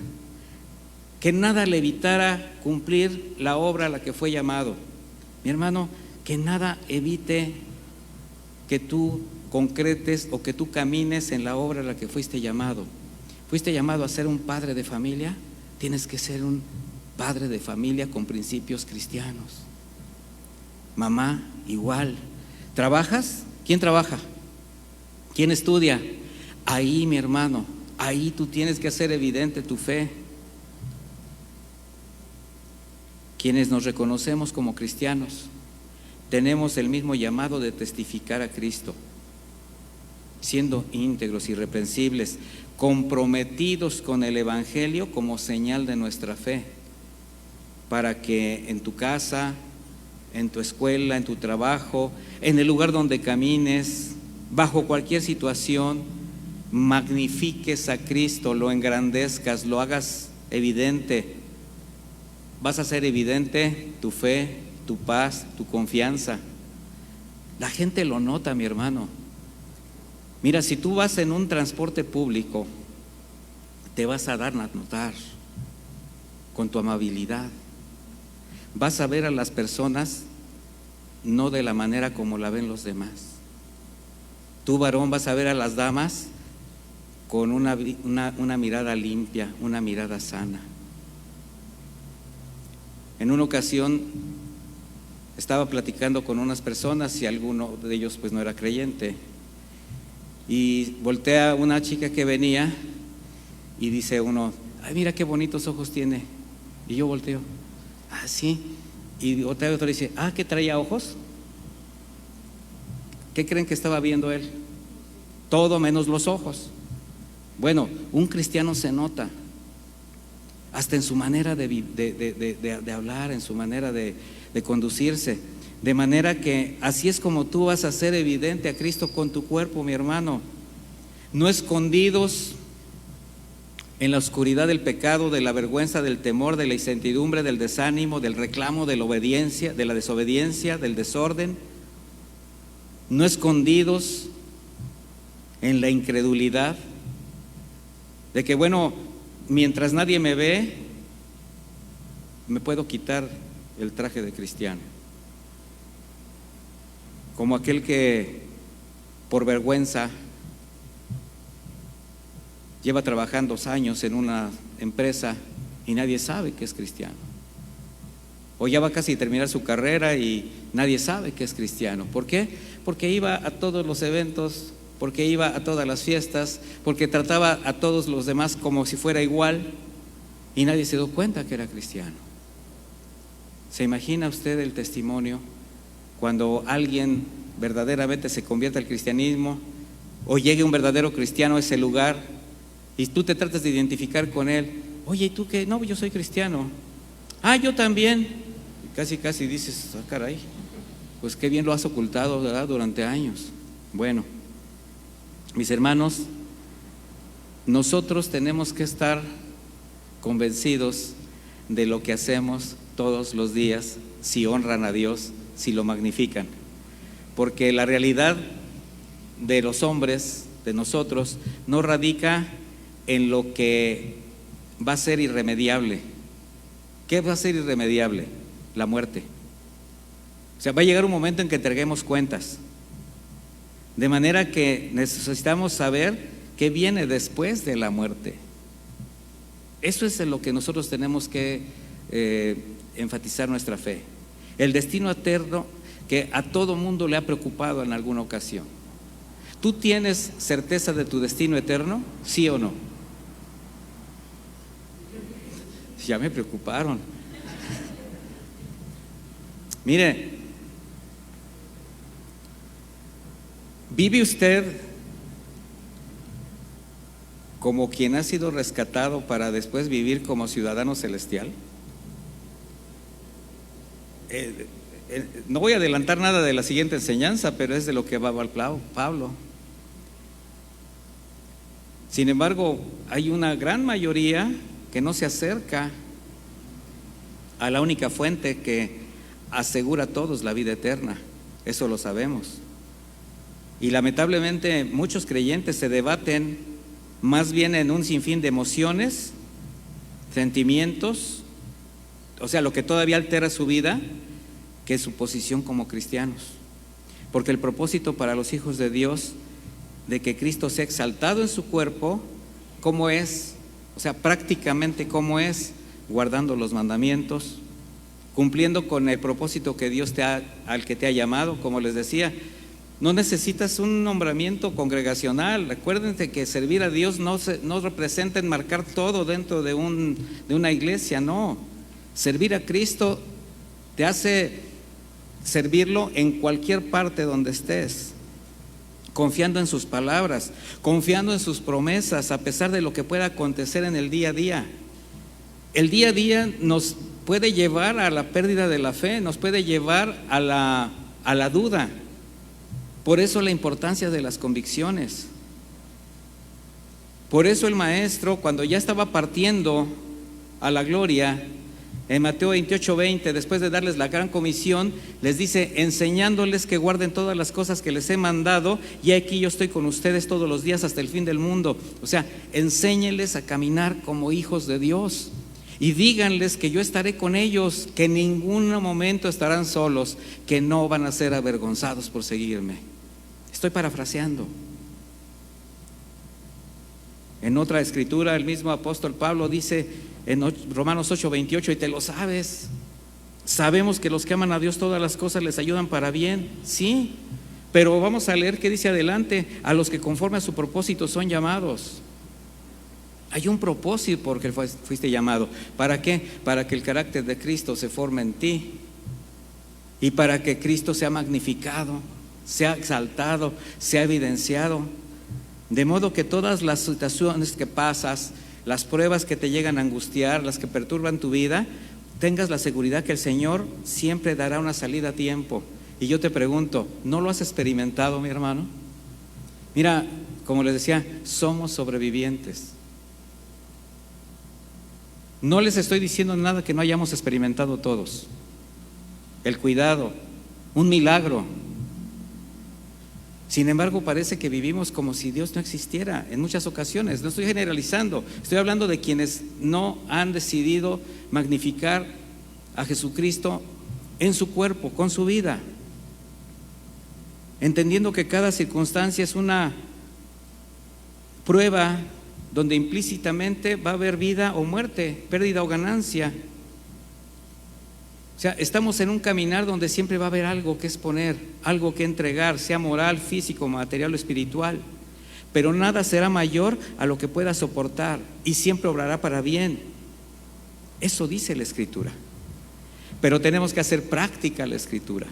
que nada le evitara cumplir la obra a la que fue llamado. Mi hermano, que nada evite que tú concretes o que tú camines en la obra a la que fuiste llamado. ¿Fuiste llamado a ser un padre de familia? Tienes que ser un padre de familia con principios cristianos. Mamá, igual. ¿Trabajas? ¿Quién trabaja? ¿Quién estudia? Ahí, mi hermano, ahí tú tienes que hacer evidente tu fe. Quienes nos reconocemos como cristianos, tenemos el mismo llamado de testificar a Cristo, siendo íntegros, irreprensibles, comprometidos con el Evangelio como señal de nuestra fe, para que en tu casa, en tu escuela, en tu trabajo, en el lugar donde camines, bajo cualquier situación, magnifiques a Cristo, lo engrandezcas, lo hagas evidente. Vas a hacer evidente tu fe, tu paz, tu confianza. La gente lo nota, mi hermano. Mira, si tú vas en un transporte público, te vas a dar a notar con tu amabilidad. Vas a ver a las personas no de la manera como la ven los demás. Tú, varón, vas a ver a las damas con una mirada limpia, una mirada sana. En una ocasión estaba platicando con unas personas y alguno de ellos pues no era creyente, y voltea una chica que venía y dice uno: ay, mira qué bonitos ojos tiene. Y yo volteo: ah, sí. Y otro dice: ah, ¿que traía ojos? ¿Qué creen que estaba viendo él? Todo menos los ojos. Bueno, un cristiano se nota hasta en su manera de hablar, en su manera de conducirse. De manera que así es como tú vas a hacer evidente a Cristo con tu cuerpo, mi hermano. No escondidos en la oscuridad del pecado, de la vergüenza, del temor, de la incertidumbre, del desánimo, del reclamo, de la obediencia, de la desobediencia, del desorden. No escondidos en la incredulidad de que, bueno, mientras nadie me ve, me puedo quitar el traje de cristiano, como aquel que por vergüenza lleva trabajando 2 años en una empresa y nadie sabe que es cristiano, o ya va casi a terminar su carrera y nadie sabe que es cristiano. ¿Por qué? Porque iba a todos los eventos, porque iba a todas las fiestas, porque trataba a todos los demás como si fuera igual y nadie se dio cuenta que era cristiano. ¿Se imagina usted el testimonio cuando alguien verdaderamente se convierte al cristianismo o llegue un verdadero cristiano a ese lugar y tú te tratas de identificar con él? Oye, ¿y tú qué? No, yo soy cristiano. Ah, yo también. Casi dices, ah, caray, pues qué bien lo has ocultado, ¿verdad?, durante años. Bueno, mis hermanos, nosotros tenemos que estar convencidos de lo que hacemos todos los días, si honran a Dios, si lo magnifican, porque la realidad de los hombres, de nosotros, no radica en lo que va a ser irremediable. ¿Qué va a ser irremediable? La muerte. O sea, va a llegar un momento en que entreguemos cuentas, de manera que necesitamos saber qué viene después de la muerte. Eso es en lo que nosotros tenemos que enfatizar nuestra fe. El destino eterno que a todo mundo le ha preocupado en alguna ocasión. ¿Tú tienes certeza de tu destino eterno? ¿Sí o no? Ya me preocuparon. Mire, ¿vive usted como quien ha sido rescatado para después vivir como ciudadano celestial? No voy a adelantar nada de la siguiente enseñanza, pero es de lo que va a hablar Pablo. Sin embargo, hay una gran mayoría que no se acerca a la única fuente que asegura a todos la vida eterna. Eso lo sabemos. Y lamentablemente muchos creyentes se debaten más bien en un sinfín de emociones, sentimientos, o sea, lo que todavía altera su vida, que su posición como cristianos. Porque el propósito para los hijos de Dios de que Cristo sea exaltado en su cuerpo, ¿cómo es? O sea, prácticamente ¿cómo es? Guardando los mandamientos, cumpliendo con el propósito que Dios al que te ha llamado. Como les decía, no necesitas un nombramiento congregacional. Recuérdense que servir a Dios no representa enmarcar todo dentro de una iglesia, no. Servir a Cristo te hace servirlo en cualquier parte donde estés, confiando en sus palabras, confiando en sus promesas, a pesar de lo que pueda acontecer en el día a día. El día a día nos puede llevar a la pérdida de la fe, nos puede llevar a la duda. Por eso la importancia de las convicciones. Por eso el maestro, cuando ya estaba partiendo a la gloria, en Mateo 28:20, después de darles la gran comisión, les dice: enseñándoles que guarden todas las cosas que les he mandado, y aquí yo estoy con ustedes todos los días hasta el fin del mundo. O sea, enséñenles a caminar como hijos de Dios. Y díganles que yo estaré con ellos, que en ningún momento estarán solos, que no van a ser avergonzados por seguirme. Estoy parafraseando. En otra escritura, el mismo apóstol Pablo dice en Romanos 8:28, y te lo sabes, sabemos que los que aman a Dios todas las cosas les ayudan para bien, sí, pero vamos a leer qué dice adelante: a los que conforme a su propósito son llamados. Hay un propósito porque fuiste llamado. ¿Para qué? Para que el carácter de Cristo se forme en ti y para que Cristo sea magnificado, sea exaltado, sea evidenciado. De modo que todas las situaciones que pasas, las pruebas que te llegan a angustiar, las que perturban tu vida, tengas la seguridad que el Señor siempre dará una salida a tiempo. Y yo te pregunto, ¿no lo has experimentado, mi hermano? Mira, como les decía, somos sobrevivientes. No les estoy diciendo nada que no hayamos experimentado todos. El cuidado, un milagro. Sin embargo, parece que vivimos como si Dios no existiera en muchas ocasiones. No estoy generalizando, estoy hablando de quienes no han decidido magnificar a Jesucristo en su cuerpo, con su vida, entendiendo que cada circunstancia es una prueba donde implícitamente va a haber vida o muerte, pérdida o ganancia. O sea, estamos en un caminar donde siempre va a haber algo que exponer, algo que entregar, sea moral, físico, material o espiritual, pero nada será mayor a lo que pueda soportar y siempre obrará para bien. Eso dice la Escritura. Pero tenemos que hacer práctica la Escritura,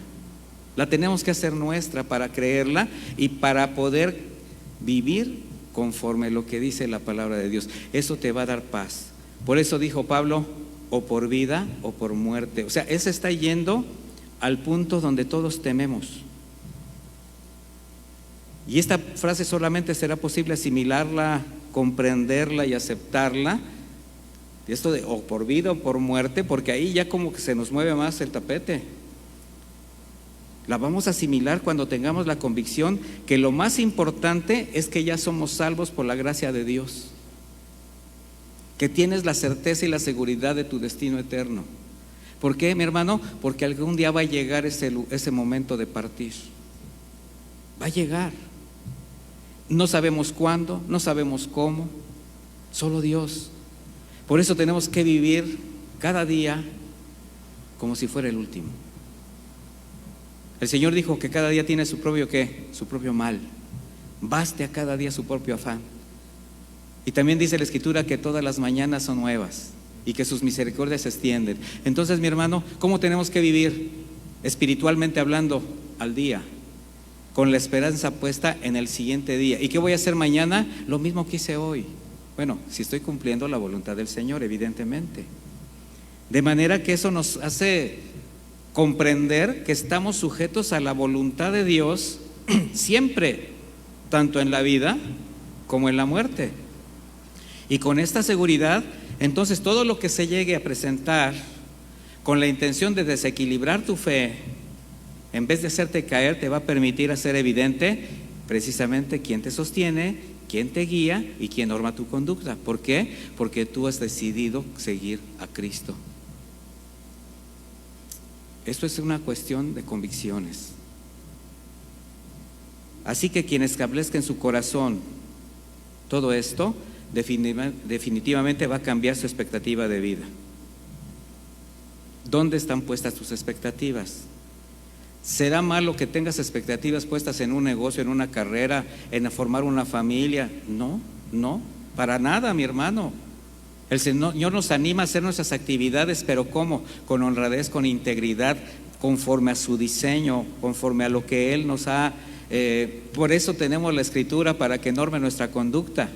la tenemos que hacer nuestra para creerla y para poder vivir conforme lo que dice la palabra de Dios. Eso te va a dar paz. Por eso dijo Pablo, o por vida o por muerte. O sea, él se está yendo al punto donde todos tememos. Y esta frase solamente será posible asimilarla, comprenderla y aceptarla. Esto de o por vida o por muerte, porque ahí ya como que se nos mueve más el tapete. La vamos a asimilar cuando tengamos la convicción que lo más importante es que ya somos salvos por la gracia de Dios, que tienes la certeza y la seguridad de tu destino eterno. ¿Por qué, mi hermano? Porque algún día va a llegar ese momento de partir. Va a llegar. No sabemos cuándo, no sabemos cómo, solo Dios. Por eso tenemos que vivir cada día como si fuera el último. El Señor dijo que cada día tiene su propio ¿qué? Su propio mal. Baste a cada día su propio afán. Y también dice la Escritura que todas las mañanas son nuevas y que sus misericordias se extienden. Entonces, mi hermano, ¿cómo tenemos que vivir espiritualmente hablando al día? Con la esperanza puesta en el siguiente día. ¿Y qué voy a hacer mañana? Lo mismo que hice hoy. Bueno, si estoy cumpliendo la voluntad del Señor, evidentemente. De manera que eso nos hace comprender que estamos sujetos a la voluntad de Dios siempre, tanto en la vida como en la muerte. Y con esta seguridad, entonces todo lo que se llegue a presentar con la intención de desequilibrar tu fe, en vez de hacerte caer, te va a permitir hacer evidente precisamente quién te sostiene, quién te guía y quién norma tu conducta. ¿Por qué? Porque tú has decidido seguir a Cristo. Esto es una cuestión de convicciones. Así que quien establezca en su corazón todo esto, definitivamente va a cambiar su expectativa de vida. ¿Dónde están puestas tus expectativas? ¿Será malo que tengas expectativas puestas en un negocio, en una carrera, en formar una familia? No, no, para nada, mi hermano. El Señor nos anima a hacer nuestras actividades, pero ¿cómo? Con honradez, con integridad, conforme a su diseño, conforme a lo que Él nos ha... por eso tenemos la Escritura para que norme nuestra conducta.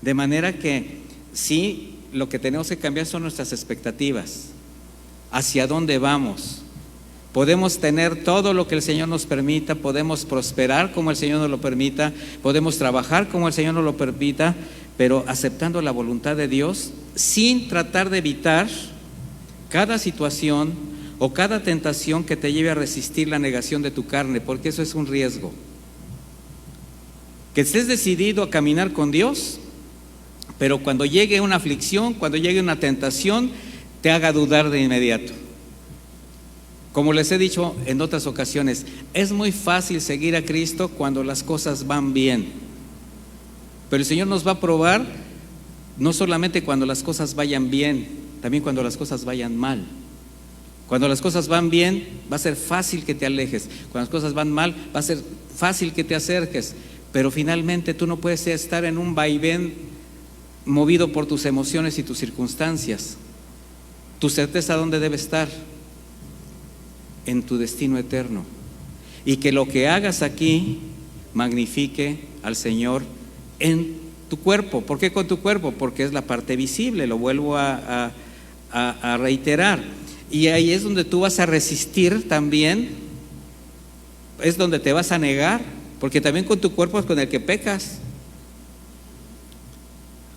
De manera que sí, lo que tenemos que cambiar son nuestras expectativas. ¿Hacia dónde vamos? Podemos tener todo lo que el Señor nos permita, podemos prosperar como el Señor nos lo permita, podemos trabajar como el Señor nos lo permita, pero aceptando la voluntad de Dios, sin tratar de evitar cada situación o cada tentación que te lleve a resistir la negación de tu carne, porque eso es un riesgo. Que estés decidido a caminar con Dios, pero cuando llegue una aflicción, cuando llegue una tentación, te haga dudar de inmediato. Como les he dicho en otras ocasiones, es muy fácil seguir a Cristo cuando las cosas van bien. Pero el Señor nos va a probar no solamente cuando las cosas vayan bien, también cuando las cosas vayan mal. Cuando las cosas van bien, va a ser fácil que te alejes. Cuando las cosas van mal, va a ser fácil que te acerques. Pero finalmente tú no puedes estar en un vaivén movido por tus emociones y tus circunstancias. Tu certeza, ¿dónde debe estar? En tu destino eterno. Y que lo que hagas aquí magnifique al Señor en tu cuerpo. ¿Por qué con tu cuerpo? Porque es la parte visible, lo vuelvo a reiterar. Y ahí es donde tú vas a resistir también, es donde te vas a negar, porque también con tu cuerpo es con el que pecas.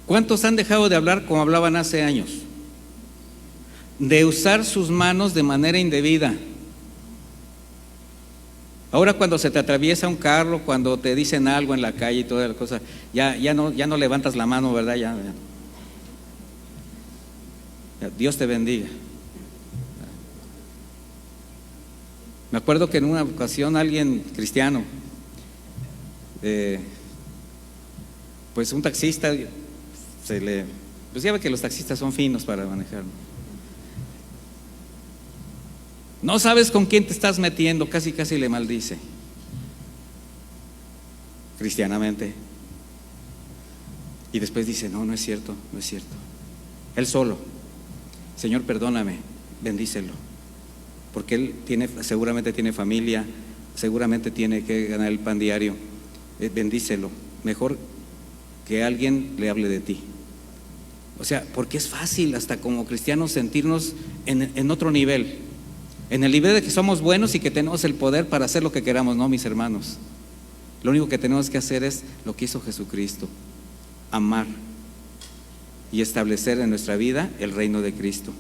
¿Cuántos han dejado de hablar como hablaban hace años? De usar sus manos de manera indebida. Ahora cuando se te atraviesa un carro, cuando te dicen algo en la calle y toda la cosa, ya no levantas la mano, ¿verdad? Ya. Dios te bendiga. acuerdo que en una ocasión alguien cristiano, pues un taxista, pues ya ve que los taxistas son finos para manejar. No sabes con quién te estás metiendo, casi le maldice, cristianamente. Y después dice, no es cierto, no es cierto. Él solo, Señor, perdóname, bendícelo, porque él seguramente tiene familia, seguramente tiene que ganar el pan diario. Bendícelo, mejor que alguien le hable de ti. O sea, porque es fácil hasta como cristianos sentirnos en otro nivel, en el nivel de que somos buenos y que tenemos el poder para hacer lo que queramos. No, mis hermanos, lo único que tenemos que hacer es lo que hizo Jesucristo: amar y establecer en nuestra vida el reino de Cristo.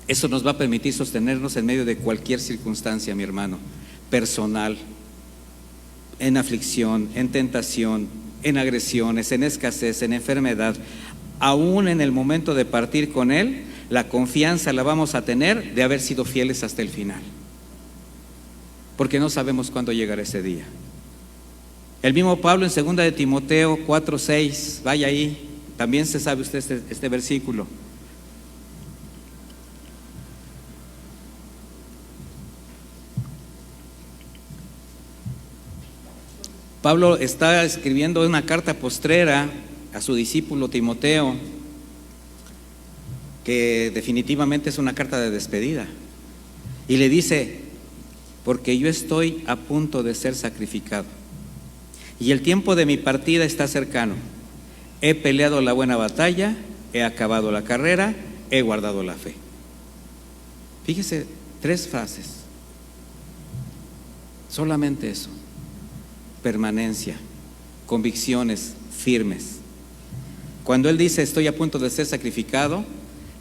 Eso nos va a permitir sostenernos en medio de cualquier circunstancia, mi hermano, personal, en aflicción, en tentación, en agresiones, en escasez, en enfermedad. Aún en el momento de partir con Él, la confianza la vamos a tener de haber sido fieles hasta el final, porque no sabemos cuándo llegará ese día. El mismo Pablo en 2 de Timoteo 4:6, vaya ahí, también se sabe usted este versículo. Pablo está escribiendo una carta postrera a su discípulo Timoteo, que definitivamente es una carta de despedida, y le dice: porque yo estoy a punto de ser sacrificado y el tiempo de mi partida está cercano. He peleado la buena batalla, he acabado la carrera, he guardado la fe. Fíjese, 3 frases, solamente eso: permanencia, convicciones firmes. Cuando él dice estoy a punto de ser sacrificado,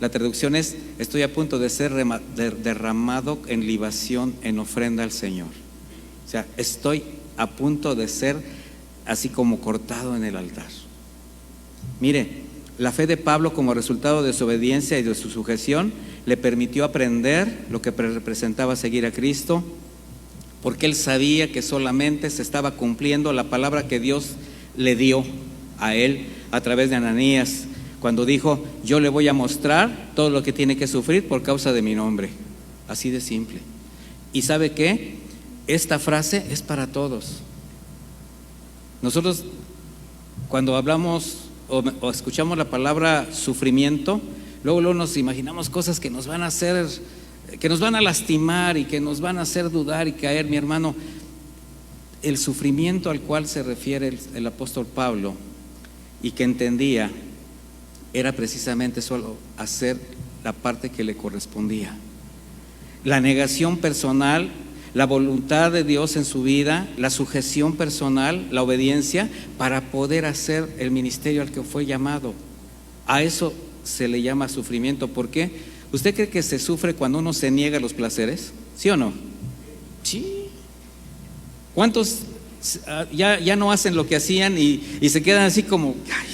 la traducción es estoy a punto de ser derramado en libación, en ofrenda al Señor. O sea, estoy a punto de ser así como cortado en el altar. Mire, la fe de Pablo, como resultado de su obediencia y de su sujeción, le permitió aprender lo que representaba seguir a Cristo, porque él sabía que solamente se estaba cumpliendo la palabra que Dios le dio a él a través de Ananías, cuando dijo: yo le voy a mostrar todo lo que tiene que sufrir por causa de mi nombre. Así de simple. ¿Y sabe qué? Esta frase es para todos. Nosotros, cuando hablamos o escuchamos la palabra sufrimiento, luego nos imaginamos cosas que nos van a hacer, que nos van a lastimar y que nos van a hacer dudar y caer. Mi hermano, el sufrimiento al cual se refiere el apóstol Pablo y que entendía era precisamente solo hacer la parte que le correspondía. La negación personal, la voluntad de Dios en su vida, la sujeción personal, la obediencia para poder hacer el ministerio al que fue llamado. A eso se le llama sufrimiento. ¿Por qué? ¿Usted cree que se sufre cuando uno se niega a los placeres? ¿Sí o no? Sí. ¿Cuántos ya no hacen lo que hacían y se quedan así como, ay?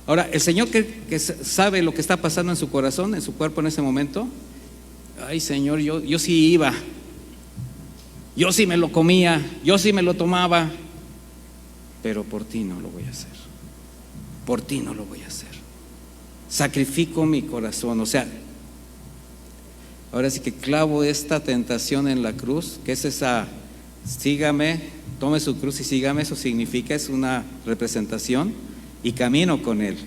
Ahora, el Señor que sabe lo que está pasando en su corazón, en su cuerpo en ese momento, ay Señor, yo sí iba, yo sí me lo comía, yo sí me lo tomaba, pero por ti no lo voy a hacer, por ti no lo voy a hacer. Sacrifico mi corazón. O sea, ahora sí que clavo esta tentación en la cruz, que es esa: sígame, tome su cruz y sígame. Eso significa, es una representación, y camino con Él.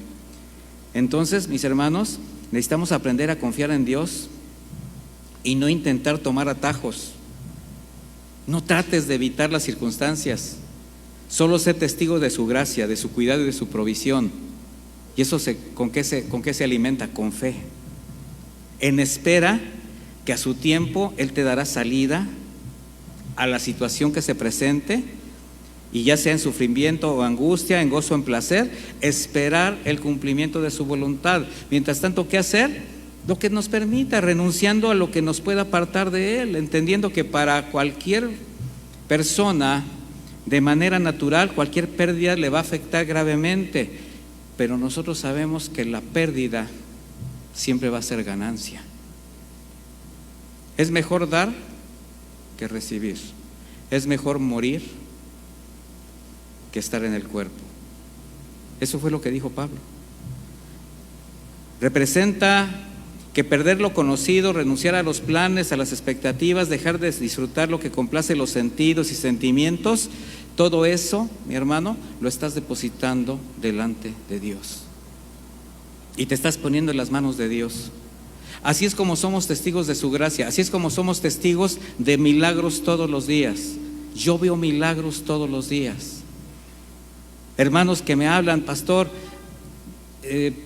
Entonces, mis hermanos, necesitamos aprender a confiar en Dios y no intentar tomar atajos. No trates de evitar las circunstancias, solo sé testigo de su gracia, de su cuidado y de su provisión. Y eso ¿con qué se alimenta? Con fe, en espera que a su tiempo Él te dará salida a la situación que se presente, y ya sea en sufrimiento o angustia, en gozo o en placer, esperar el cumplimiento de su voluntad. Mientras tanto, ¿qué hacer? Lo que nos permita, renunciando a lo que nos pueda apartar de Él, entendiendo que para cualquier persona, de manera natural, cualquier pérdida le va a afectar gravemente, pero nosotros sabemos que la pérdida siempre va a ser ganancia. Es mejor dar que recibir. Es mejor morir que estar en el cuerpo. Eso fue lo que dijo Pablo. Representa que perder lo conocido, renunciar a los planes, a las expectativas, dejar de disfrutar lo que complace los sentidos y sentimientos, todo eso, mi hermano, lo estás depositando delante de Dios. Y te estás poniendo en las manos de Dios. Así es como somos testigos de su gracia, así es como somos testigos de milagros todos los días. Yo veo milagros todos los días. Hermanos que me hablan, pastor,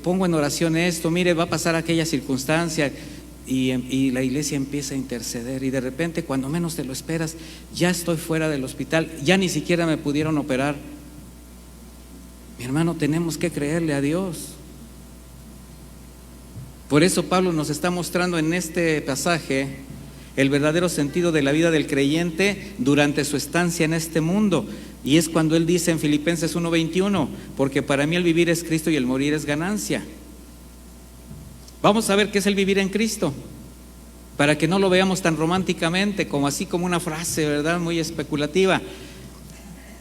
pongo en oración esto, mire, va a pasar aquella circunstancia, y la iglesia empieza a interceder, y de repente, cuando menos te lo esperas, ya estoy fuera del hospital, ya ni siquiera me pudieron operar. Mi hermano, tenemos que creerle a Dios. Por eso Pablo nos está mostrando en este pasaje el verdadero sentido de la vida del creyente durante su estancia en este mundo. Y es cuando él dice en Filipenses 1:21, porque para mí el vivir es Cristo y el morir es ganancia. Vamos a ver qué es el vivir en Cristo, para que no lo veamos tan románticamente, como así como una frase, ¿verdad?, muy especulativa.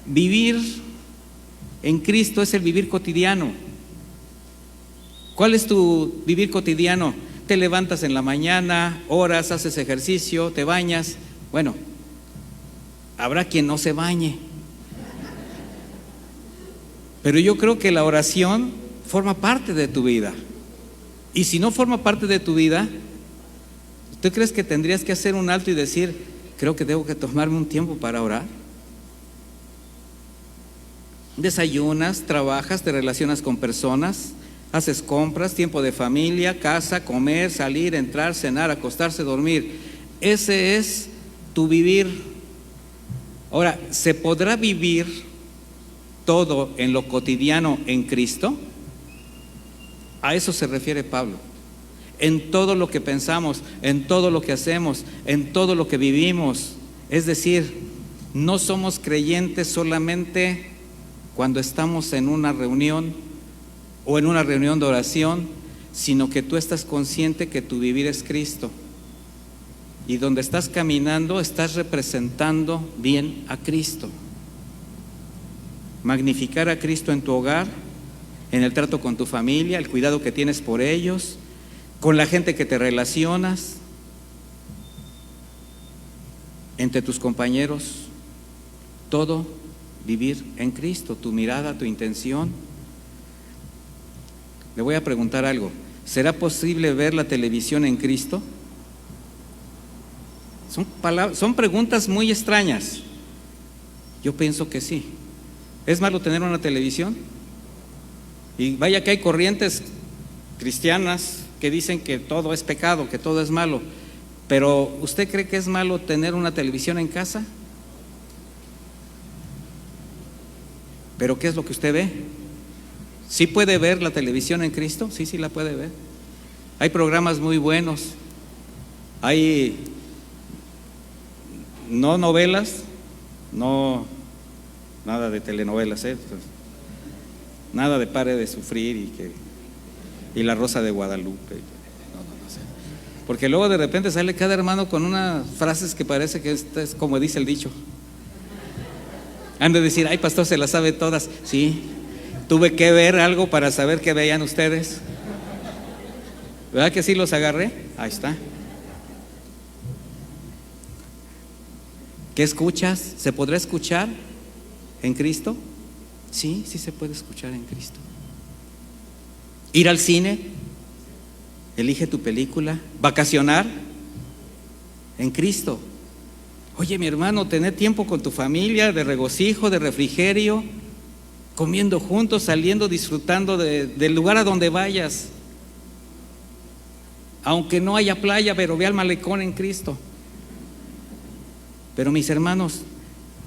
Vivir en Cristo es el vivir cotidiano. ¿Cuál es tu vivir cotidiano? Te levantas en la mañana, oras, haces ejercicio, te bañas. Bueno, habrá quien no se bañe, pero yo creo que la oración forma parte de tu vida. Y si no forma parte de tu vida, ¿tú crees que tendrías que hacer un alto y decir, creo que debo que tomarme un tiempo para orar? Desayunas, trabajas, te relacionas con personas, haces compras, tiempo de familia, casa, comer, salir, entrar, cenar, acostarse, dormir. Ese es tu vivir. Ahora, ¿se podrá vivir todo en lo cotidiano en Cristo? A eso se refiere Pablo. En todo lo que pensamos, en todo lo que hacemos, en todo lo que vivimos. Es decir, no somos creyentes solamente cuando estamos en una reunión o en una reunión de oración, sino que tú estás consciente que tu vivir es Cristo. Y donde estás caminando, estás representando bien a Cristo. Magnificar a Cristo en tu hogar, en el trato con tu familia, el cuidado que tienes por ellos, con la gente que te relacionas, entre tus compañeros, todo vivir en Cristo, tu mirada, tu intención. Le voy a preguntar algo, ¿será posible ver la televisión en Cristo? Son preguntas muy extrañas. Yo pienso que sí. ¿Es malo tener una televisión? Y vaya que hay corrientes cristianas que dicen que todo es pecado, que todo es malo. Pero ¿usted cree que es malo tener una televisión en casa? ¿Pero qué es lo que usted ve? ¿Sí puede ver la televisión en Cristo? Sí, sí la puede ver. Hay programas muy buenos. Hay no novelas, no nada de telenovelas, nada de Pare de Sufrir y La Rosa de Guadalupe. No sé. Porque luego de repente sale cada hermano con unas frases que parece que es como dice el dicho. Han de decir, ay, pastor, se las sabe todas. Sí, tuve que ver algo para saber qué veían ustedes. ¿Verdad que sí los agarré? Ahí está. ¿Qué escuchas? ¿Se podrá escuchar en Cristo? Sí, sí se puede escuchar en Cristo. Ir al cine, elige tu película. Vacacionar en Cristo. Oye, mi hermano, tener tiempo con tu familia, de regocijo, de refrigerio, comiendo juntos, saliendo, disfrutando del lugar a donde vayas. Aunque no haya playa, pero ve al malecón en Cristo. Pero mis hermanos,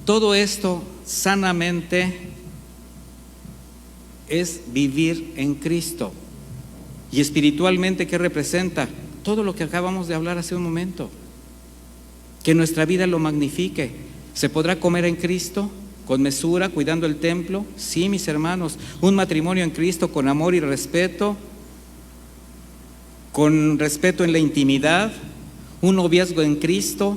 todo esto sanamente es vivir en Cristo. Y espiritualmente, ¿qué representa? Todo lo que acabamos de hablar hace un momento. Que nuestra vida lo magnifique. ¿Se podrá comer en Cristo con mesura, cuidando el templo? Sí, mis hermanos. Un matrimonio en Cristo con amor y respeto, con respeto en la intimidad. un noviazgo en Cristo,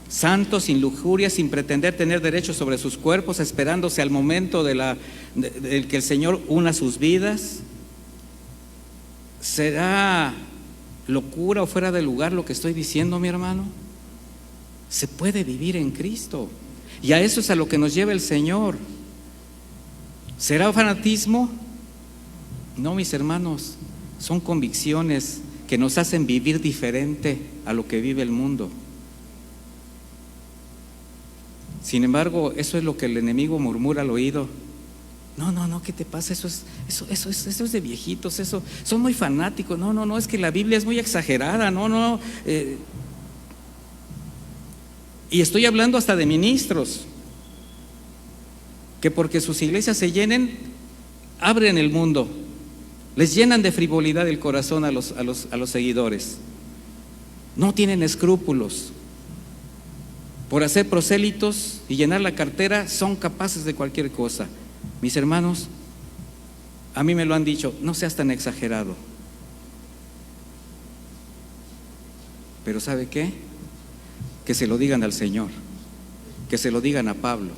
santo, sin lujuria, sin pretender tener derecho sobre sus cuerpos, esperándose al momento de que el Señor una sus vidas. ¿Será locura o fuera de lugar lo que estoy diciendo, mi hermano? Se puede vivir en Cristo, y a eso es a lo que nos lleva el Señor. ¿Será fanatismo? No, mis hermanos, son convicciones que nos hacen vivir diferente a lo que vive el mundo. Sin embargo, eso es lo que el enemigo murmura al oído. No, ¿qué te pasa? Eso es de viejitos, eso, son muy fanáticos. No, es que la Biblia es muy exagerada. Y estoy hablando hasta de ministros, que porque sus iglesias se llenen, abren el mundo, les llenan de frivolidad el corazón a los seguidores. No tienen escrúpulos. Por hacer prosélitos y llenar la cartera, son capaces de cualquier cosa. Mis hermanos, a mí me lo han dicho, no seas tan exagerado. Pero ¿sabe qué? Que se lo digan al Señor, que se lo digan a Pablo,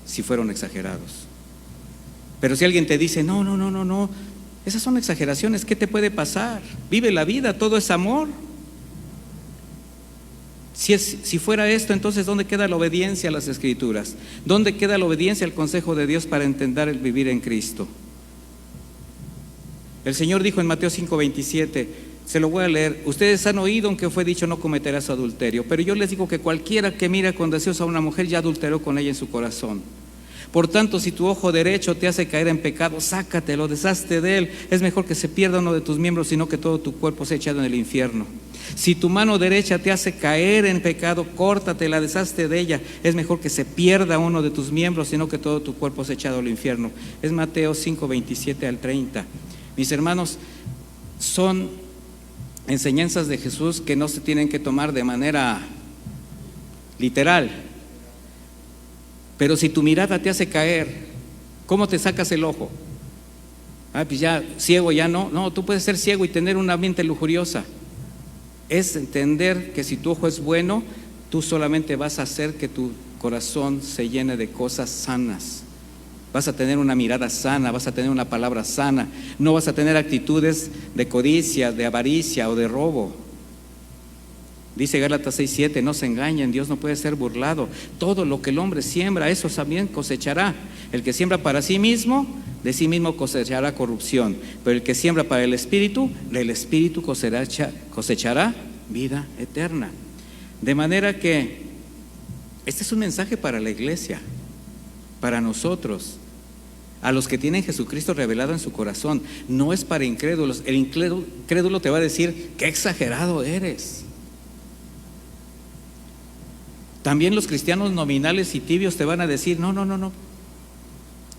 si fueron exagerados. Pero si alguien te dice, no, esas son exageraciones, ¿qué te puede pasar? Vive la vida, todo es amor. Si fuera esto, entonces ¿dónde queda la obediencia a las Escrituras? ¿Dónde queda la obediencia al consejo de Dios para entender el vivir en Cristo? El Señor dijo en Mateo 5:27, se lo voy a leer: ustedes han oído que fue dicho, no cometerás adulterio, pero yo les digo que cualquiera que mira con deseos a una mujer ya adulteró con ella en su corazón. Por tanto, si tu ojo derecho te hace caer en pecado, sácatelo, deshazte de él. Es mejor que se pierda uno de tus miembros, sino que todo tu cuerpo sea echado en el infierno. Si tu mano derecha te hace caer en pecado, córtatela, deshazte de ella. Es mejor que se pierda uno de tus miembros, sino que todo tu cuerpo sea echado al infierno. Es Mateo 5:27 al 30. Mis hermanos, son enseñanzas de Jesús que no se tienen que tomar de manera literal. Pero si tu mirada te hace caer, ¿cómo te sacas el ojo? Pues ya ciego ya no. No, tú puedes ser ciego y tener una mente lujuriosa. Es entender que si tu ojo es bueno, tú solamente vas a hacer que tu corazón se llene de cosas sanas. Vas a tener una mirada sana, vas a tener una palabra sana. No vas a tener actitudes de codicia, de avaricia o de robo. Dice Gálatas 6:7, no se engañen, Dios no puede ser burlado. Todo lo que el hombre siembra, eso también cosechará. El que siembra para sí mismo, de sí mismo cosechará corrupción. Pero el que siembra para el Espíritu, del Espíritu cosechará vida eterna. De manera que este es un mensaje para la iglesia, para nosotros, a los que tienen Jesucristo revelado en su corazón. No es para incrédulos. El incrédulo te va a decir, qué exagerado eres. También los cristianos nominales y tibios te van a decir, no,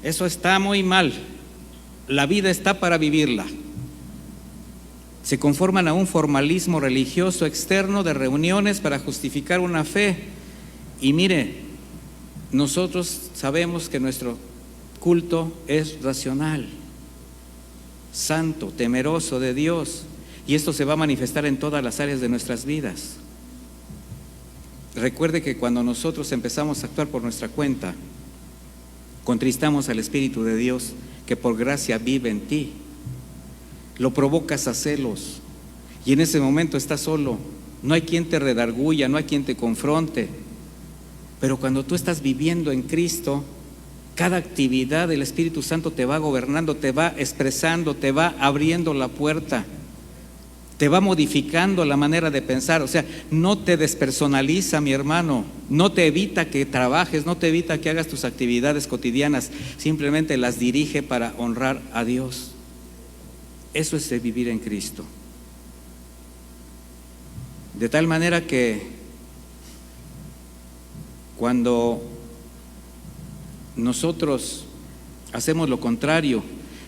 eso está muy mal, la vida está para vivirla. Se conforman a un formalismo religioso externo de reuniones para justificar una fe. Y mire, nosotros sabemos que nuestro culto es racional, santo, temeroso de Dios, y esto se va a manifestar en todas las áreas de nuestras vidas. Recuerde que cuando nosotros empezamos a actuar por nuestra cuenta, contristamos al Espíritu de Dios que por gracia vive en ti. Lo provocas a celos y en ese momento estás solo. No hay quien te redarguya, no hay quien te confronte. Pero cuando tú estás viviendo en Cristo, cada actividad del Espíritu Santo te va gobernando, te va expresando, te va abriendo la puerta, te va modificando la manera de pensar. O sea, no te despersonaliza, mi hermano, no te evita que trabajes, no te evita que hagas tus actividades cotidianas, simplemente las dirige para honrar a Dios. Eso es el vivir en Cristo. De tal manera que cuando nosotros hacemos lo contrario,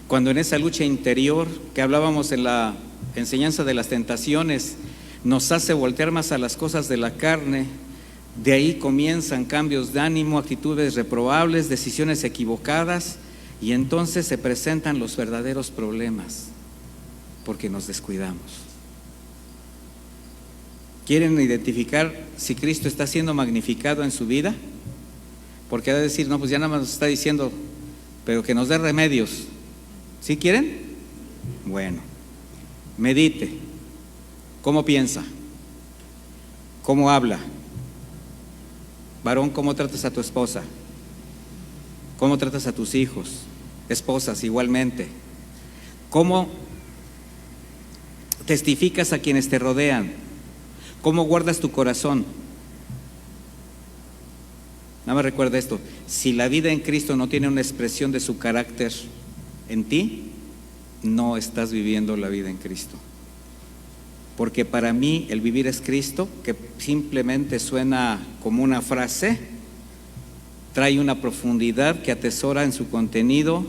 cuando en esa lucha interior que hablábamos en la enseñanza de las tentaciones nos hace voltear más a las cosas de la carne, de ahí comienzan cambios de ánimo, actitudes reprobables, decisiones equivocadas, y entonces se presentan los verdaderos problemas, porque nos descuidamos. ¿Quieren identificar si Cristo está siendo magnificado en su vida? Porque ha de decir, no, pues ya nada más nos está diciendo, pero que nos dé remedios. ¿Sí quieren? Bueno, medite. ¿Cómo piensa? ¿Cómo habla? Varón, ¿cómo tratas a tu esposa? ¿Cómo tratas a tus hijos? Esposas igualmente. ¿Cómo testificas a quienes te rodean? ¿Cómo guardas tu corazón? Nada más recuerda esto: si la vida en Cristo no tiene una expresión de su carácter en ti, no estás viviendo la vida en Cristo. Porque para mí el vivir es Cristo, que simplemente suena como una frase, trae una profundidad que atesora en su contenido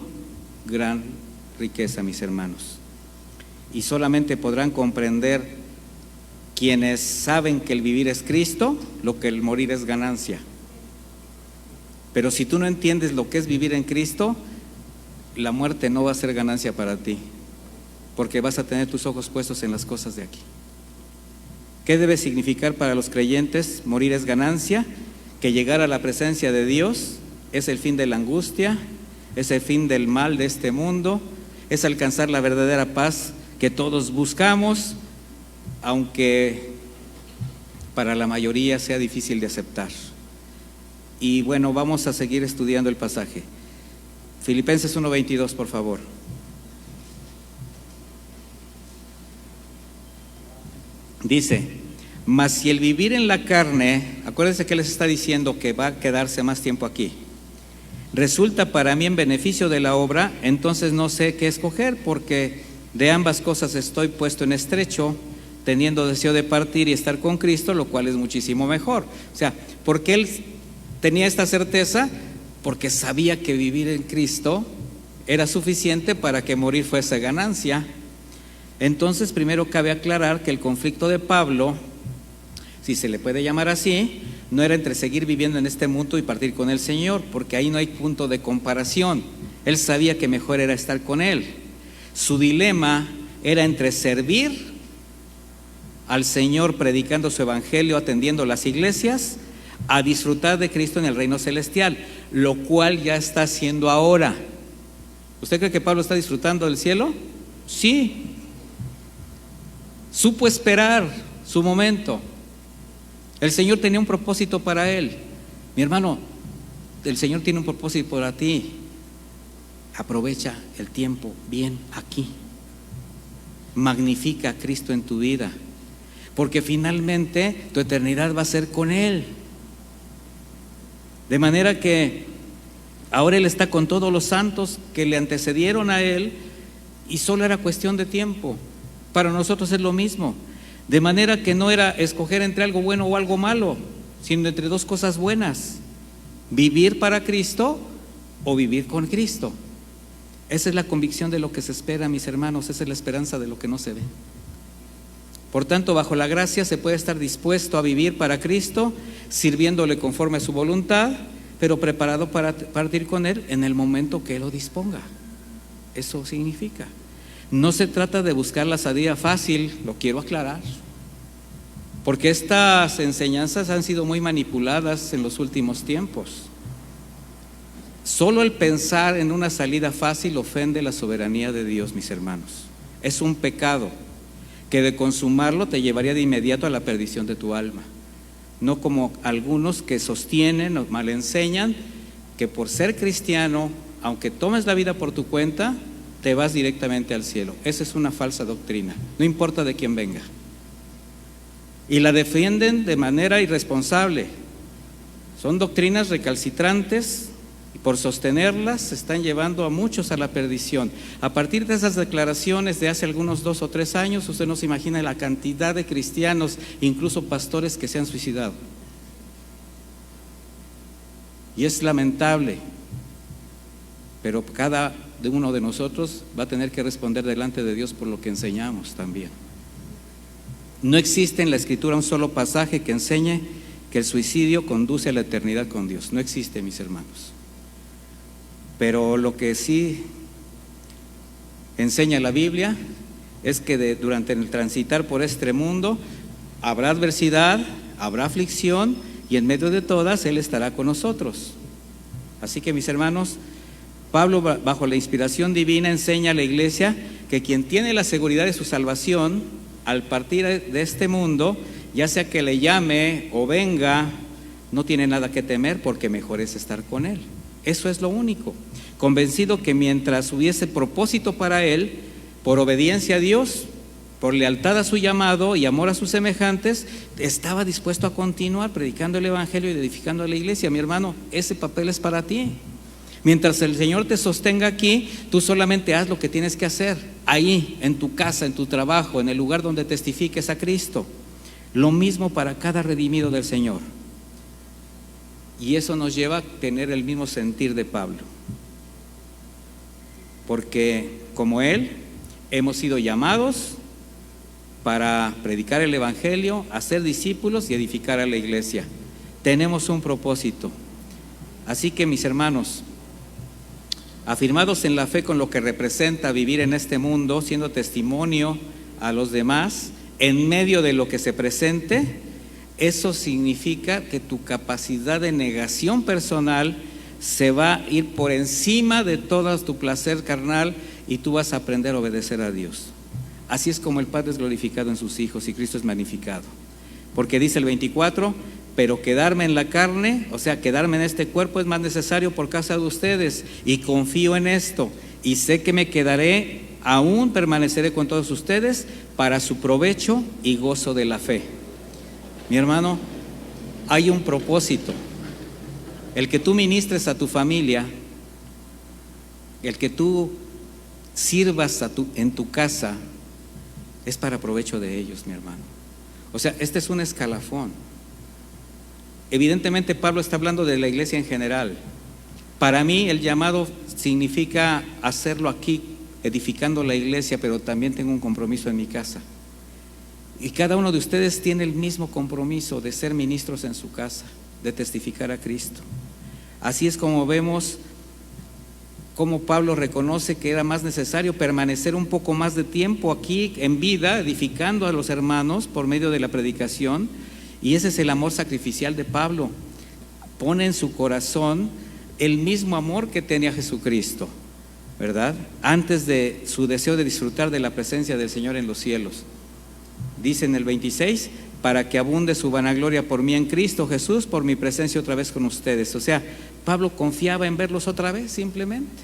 gran riqueza, mis hermanos. Y solamente podrán comprender quienes saben que el vivir es Cristo, lo que el morir es ganancia. Pero si tú no entiendes lo que es vivir en Cristo, la muerte no va a ser ganancia para ti, porque vas a tener tus ojos puestos en las cosas de aquí. ¿Qué debe significar para los creyentes? Morir es ganancia, que llegar a la presencia de Dios es el fin de la angustia, es el fin del mal de este mundo, es alcanzar la verdadera paz que todos buscamos, aunque para la mayoría sea difícil de aceptar. Y bueno, vamos a seguir estudiando el pasaje. Filipenses 1:22, por favor. Dice: mas si el vivir en la carne, acuérdense que les está diciendo que va a quedarse más tiempo aquí, resulta para mí en beneficio de la obra, entonces no sé qué escoger, porque de ambas cosas estoy puesto en estrecho, teniendo deseo de partir y estar con Cristo, lo cual es muchísimo mejor. O sea, porque él tenía esta certeza, porque sabía que vivir en Cristo era suficiente para que morir fuese ganancia. Entonces, primero cabe aclarar que el conflicto de Pablo, si se le puede llamar así, no era entre seguir viviendo en este mundo y partir con el Señor, porque ahí no hay punto de comparación. Él sabía que mejor era estar con Él. Su dilema era entre servir al Señor predicando su evangelio, atendiendo las iglesias, a disfrutar de Cristo en el reino celestial, lo cual ya está haciendo ahora. ¿Usted cree que Pablo está disfrutando del cielo? Sí. Supo esperar su momento. El Señor tenía un propósito para él. Mi hermano, el Señor tiene un propósito para ti. Aprovecha el tiempo bien aquí. Magnifica a Cristo en tu vida, porque finalmente tu eternidad va a ser con Él. De manera que ahora Él está con todos los santos que le antecedieron a Él, y solo era cuestión de tiempo. Para nosotros es lo mismo. De manera que no era escoger entre algo bueno o algo malo, sino entre dos cosas buenas: vivir para Cristo o vivir con Cristo. Esa es la convicción de lo que se espera, mis hermanos. Esa es la esperanza de lo que no se ve. Por tanto, bajo la gracia se puede estar dispuesto a vivir para Cristo, sirviéndole conforme a su voluntad, pero preparado para partir con Él en el momento que Él lo disponga. Eso significa. No se trata de buscar la salida fácil, lo quiero aclarar, porque estas enseñanzas han sido muy manipuladas en los últimos tiempos. Solo el pensar en una salida fácil ofende la soberanía de Dios, mis hermanos. Es un pecado que de consumarlo te llevaría de inmediato a la perdición de tu alma. No como algunos que sostienen o mal enseñan que por ser cristiano, aunque tomes la vida por tu cuenta, te vas directamente al cielo. Esa es una falsa doctrina, no importa de quién venga. Y la defienden de manera irresponsable. Son doctrinas recalcitrantes, y por sostenerlas se están llevando a muchos a la perdición. A partir de esas declaraciones de hace algunos 2 o 3 años, usted no se imagina la cantidad de cristianos, incluso pastores, que se han suicidado. Y es lamentable, pero cada uno de nosotros va a tener que responder delante de Dios por lo que enseñamos también. No existe en la Escritura un solo pasaje que enseñe que el suicidio conduce a la eternidad con Dios. No existe, mis hermanos. Pero lo que sí enseña la Biblia es que durante el transitar por este mundo habrá adversidad, habrá aflicción, y en medio de todas Él estará con nosotros. Así que, mis hermanos, Pablo, bajo la inspiración divina, enseña a la iglesia que quien tiene la seguridad de su salvación al partir de este mundo, ya sea que le llame o venga, no tiene nada que temer, porque mejor es estar con Él. Eso es lo único. Convencido que mientras hubiese propósito para él, por obediencia a Dios, por lealtad a su llamado y amor a sus semejantes, estaba dispuesto a continuar predicando el evangelio y edificando a la iglesia. Mi hermano, ese papel es para ti. Mientras el Señor te sostenga aquí, tú solamente haz lo que tienes que hacer, ahí, en tu casa, en tu trabajo, en el lugar donde testifiques a Cristo. Lo mismo para cada redimido del Señor. Y eso nos lleva a tener el mismo sentir de Pablo, porque como él hemos sido llamados para predicar el evangelio, hacer discípulos y edificar a la iglesia. Tenemos un propósito. Así que, mis hermanos, afirmados en la fe con lo que representa vivir en este mundo, siendo testimonio a los demás en medio de lo que se presente, eso significa que tu capacidad de negación personal se va a ir por encima de todo tu placer carnal, y tú vas a aprender a obedecer a Dios. Así es como el Padre es glorificado en sus hijos y Cristo es magnificado. Porque dice el 24, pero quedarme en la carne, o sea, quedarme en este cuerpo es más necesario por causa de ustedes, y confío en esto, y sé que me quedaré, aún permaneceré con todos ustedes para su provecho y gozo de la fe. Mi hermano, hay un propósito. El que tú ministres a tu familia, el que tú sirvas en tu casa, es para provecho de ellos, mi hermano. O sea, este es un escalafón. Evidentemente Pablo está hablando de la iglesia en general. Para mí el llamado significa hacerlo aquí, edificando la iglesia, pero también tengo un compromiso en mi casa. Y cada uno de ustedes tiene el mismo compromiso de ser ministros en su casa, de testificar a Cristo. Así es como vemos cómo Pablo reconoce que era más necesario permanecer un poco más de tiempo aquí en vida, edificando a los hermanos por medio de la predicación. Y ese es el amor sacrificial de Pablo. Pone en su corazón el mismo amor que tenía Jesucristo, ¿verdad? Antes de su deseo de disfrutar de la presencia del Señor en los cielos. Dice en el 26, para que abunde su vanagloria por mí en Cristo Jesús, por mi presencia otra vez con ustedes. O sea, Pablo confiaba en verlos otra vez, simplemente.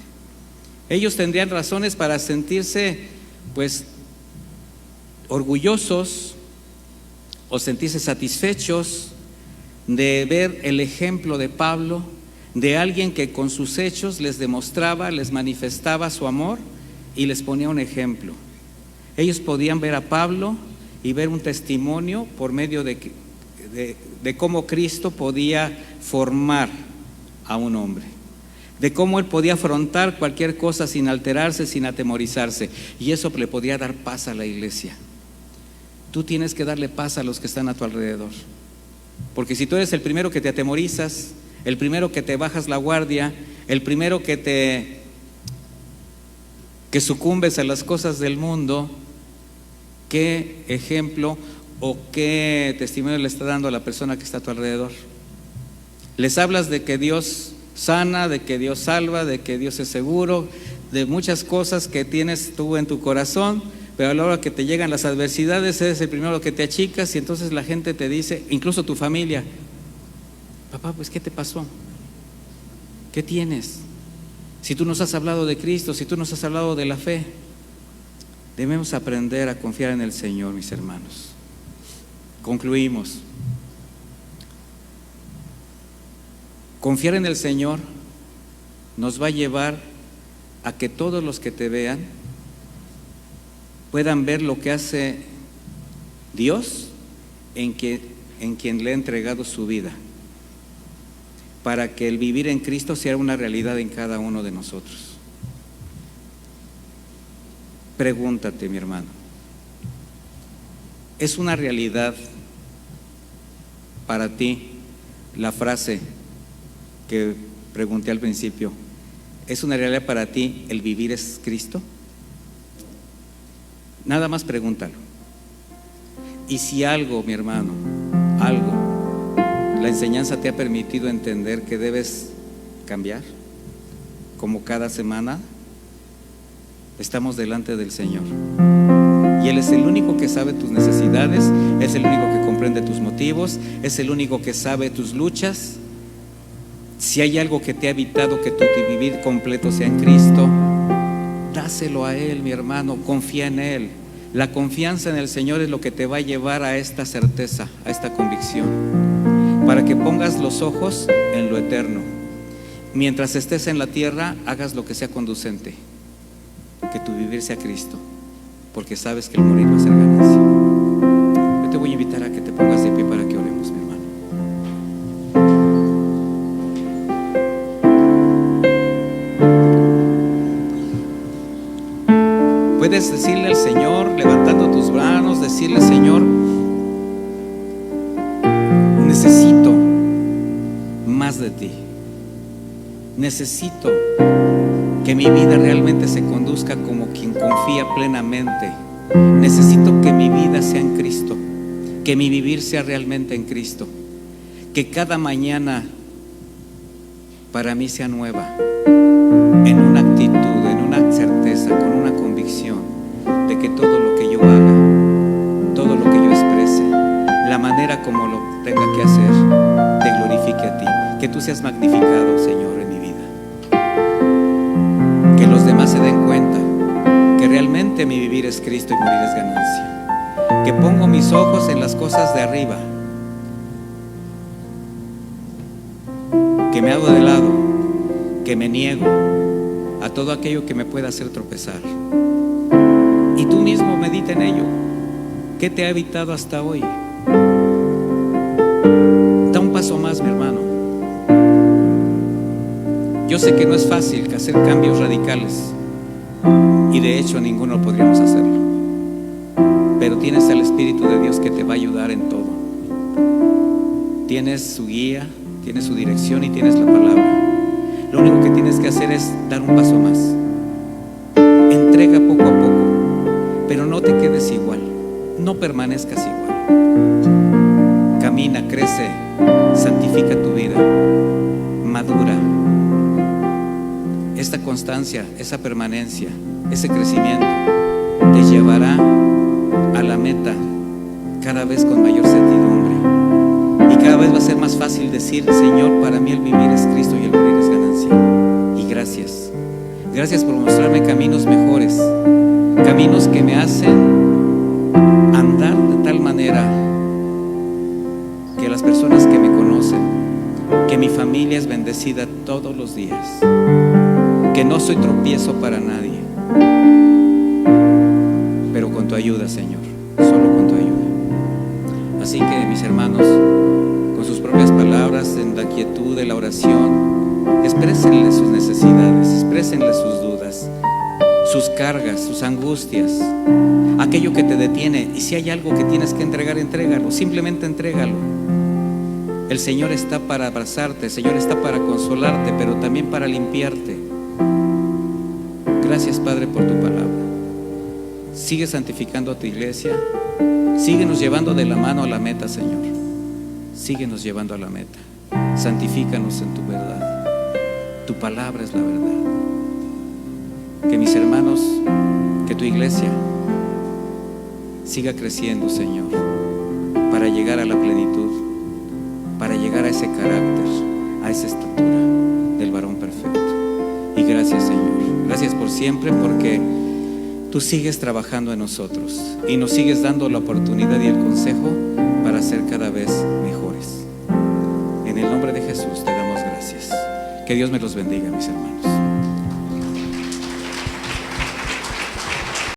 Ellos tendrían razones para sentirse, pues, orgullosos o sentirse satisfechos de ver el ejemplo de Pablo, de alguien que con sus hechos les demostraba, les manifestaba su amor y les ponía un ejemplo. Ellos podían ver a Pablo y ver un testimonio por medio de cómo Cristo podía formar a un hombre, de cómo él podía afrontar cualquier cosa sin alterarse, sin atemorizarse, y eso le podía dar paz a la iglesia. Tú tienes que darle paz a los que están a tu alrededor, porque si tú eres el primero que te atemorizas, el primero que te bajas la guardia, el primero que sucumbes a las cosas del mundo, ¿qué ejemplo o qué testimonio le está dando a la persona que está a tu alrededor? Les hablas de que Dios sana, de que Dios salva, de que Dios es seguro, de muchas cosas que tienes tú en tu corazón, pero a la hora que te llegan las adversidades eres el primero que te achicas, y entonces la gente te dice, incluso tu familia, papá, pues ¿qué te pasó? ¿Qué tienes? Si tú nos has hablado de Cristo, si tú nos has hablado de la fe. Debemos aprender a confiar en el Señor, mis hermanos. Concluimos. Confiar en el Señor nos va a llevar a que todos los que te vean puedan ver lo que hace Dios en quien le ha entregado su vida, para que el vivir en Cristo sea una realidad en cada uno de nosotros. Pregúntate, mi hermano, ¿es una realidad para ti la frase que pregunté al principio? ¿Es una realidad para ti el vivir es Cristo? Nada más pregúntalo. Y si algo, mi hermano, algo, la enseñanza te ha permitido entender que debes cambiar, como cada semana, estamos delante del Señor. Y Él es el único que sabe tus necesidades, es el único que comprende tus motivos, es el único que sabe tus luchas. Si hay algo que te ha evitado que tu vivir completo sea en Cristo, dáselo a Él, mi hermano, confía en Él. La confianza en el Señor es lo que te va a llevar a esta certeza, a esta convicción, para que pongas los ojos en lo eterno. Mientras estés en la tierra, hagas lo que sea conducente, que tu vivir sea Cristo, porque sabes que el morir va a ser ganancia. Yo te voy a invitar a que te pongas de pie para que oremos, mi hermano. Puedes decirle al Señor, levantando tus manos, decirle: Señor, necesito más de ti. Necesito que mi vida realmente se conduzca como quien confía plenamente. Necesito que mi vida sea en Cristo, que mi vivir sea realmente en Cristo, que cada mañana para mí sea nueva, en una actitud, en una certeza, con una convicción de que todo lo que yo haga, todo lo que yo exprese, la manera como lo tenga que hacer, te glorifique a ti, que tú seas magnificado, Señor, en mi vida. Que los demás se den cuenta que realmente mi vivir es Cristo y morir es ganancia. Que pongo mis ojos en las cosas de arriba, que me hago de lado, que me niego a todo aquello que me pueda hacer tropezar. Y tú mismo medita en ello. ¿Qué te ha evitado hasta hoy? Da un paso más, mi hermano. Yo sé que no es fácil hacer cambios radicales, y de hecho ninguno podríamos hacerlo, pero tienes al Espíritu de Dios que te va a ayudar en todo. Tienes su guía, tienes su dirección y tienes la palabra. Lo único que tienes que hacer es dar un paso más. Entrega poco a poco, pero no te quedes igual, no permanezcas igual. Camina, crece, santifica tu vida, madura. Esta constancia, esa permanencia, ese crecimiento te llevará a la meta cada vez con mayor certidumbre, y cada vez va a ser más fácil decir: Señor, para mí el vivir es Cristo y el morir es ganancia. Y gracias, gracias por mostrarme caminos mejores, caminos que me hacen andar de tal manera que las personas que me conocen, que mi familia es bendecida todos los días, que no soy tropiezo para nadie, pero con tu ayuda, Señor, solo con tu ayuda. Así que, mis hermanos, con sus propias palabras, en la quietud de la oración, exprésenle sus necesidades, exprésenle sus dudas, sus cargas, sus angustias, aquello que te detiene. Y si hay algo que tienes que entregar, entrégalo, simplemente entrégalo. El Señor está para abrazarte, el Señor está para consolarte, pero también para limpiarte. Gracias, Padre, por tu palabra. Sigue santificando a tu iglesia. Síguenos llevando de la mano a la meta, Señor. Síguenos llevando a la meta. Santifícanos en tu verdad. Tu palabra es la verdad. Que mis hermanos, que tu iglesia siga creciendo, Señor, para llegar a la plenitud, para llegar a ese carácter, a esa estatura del varón perfecto. Y gracias, Señor. Gracias por siempre, porque tú sigues trabajando en nosotros y nos sigues dando la oportunidad y el consejo para ser cada vez mejores. En el nombre de Jesús te damos gracias. Que Dios me los bendiga, mis hermanos.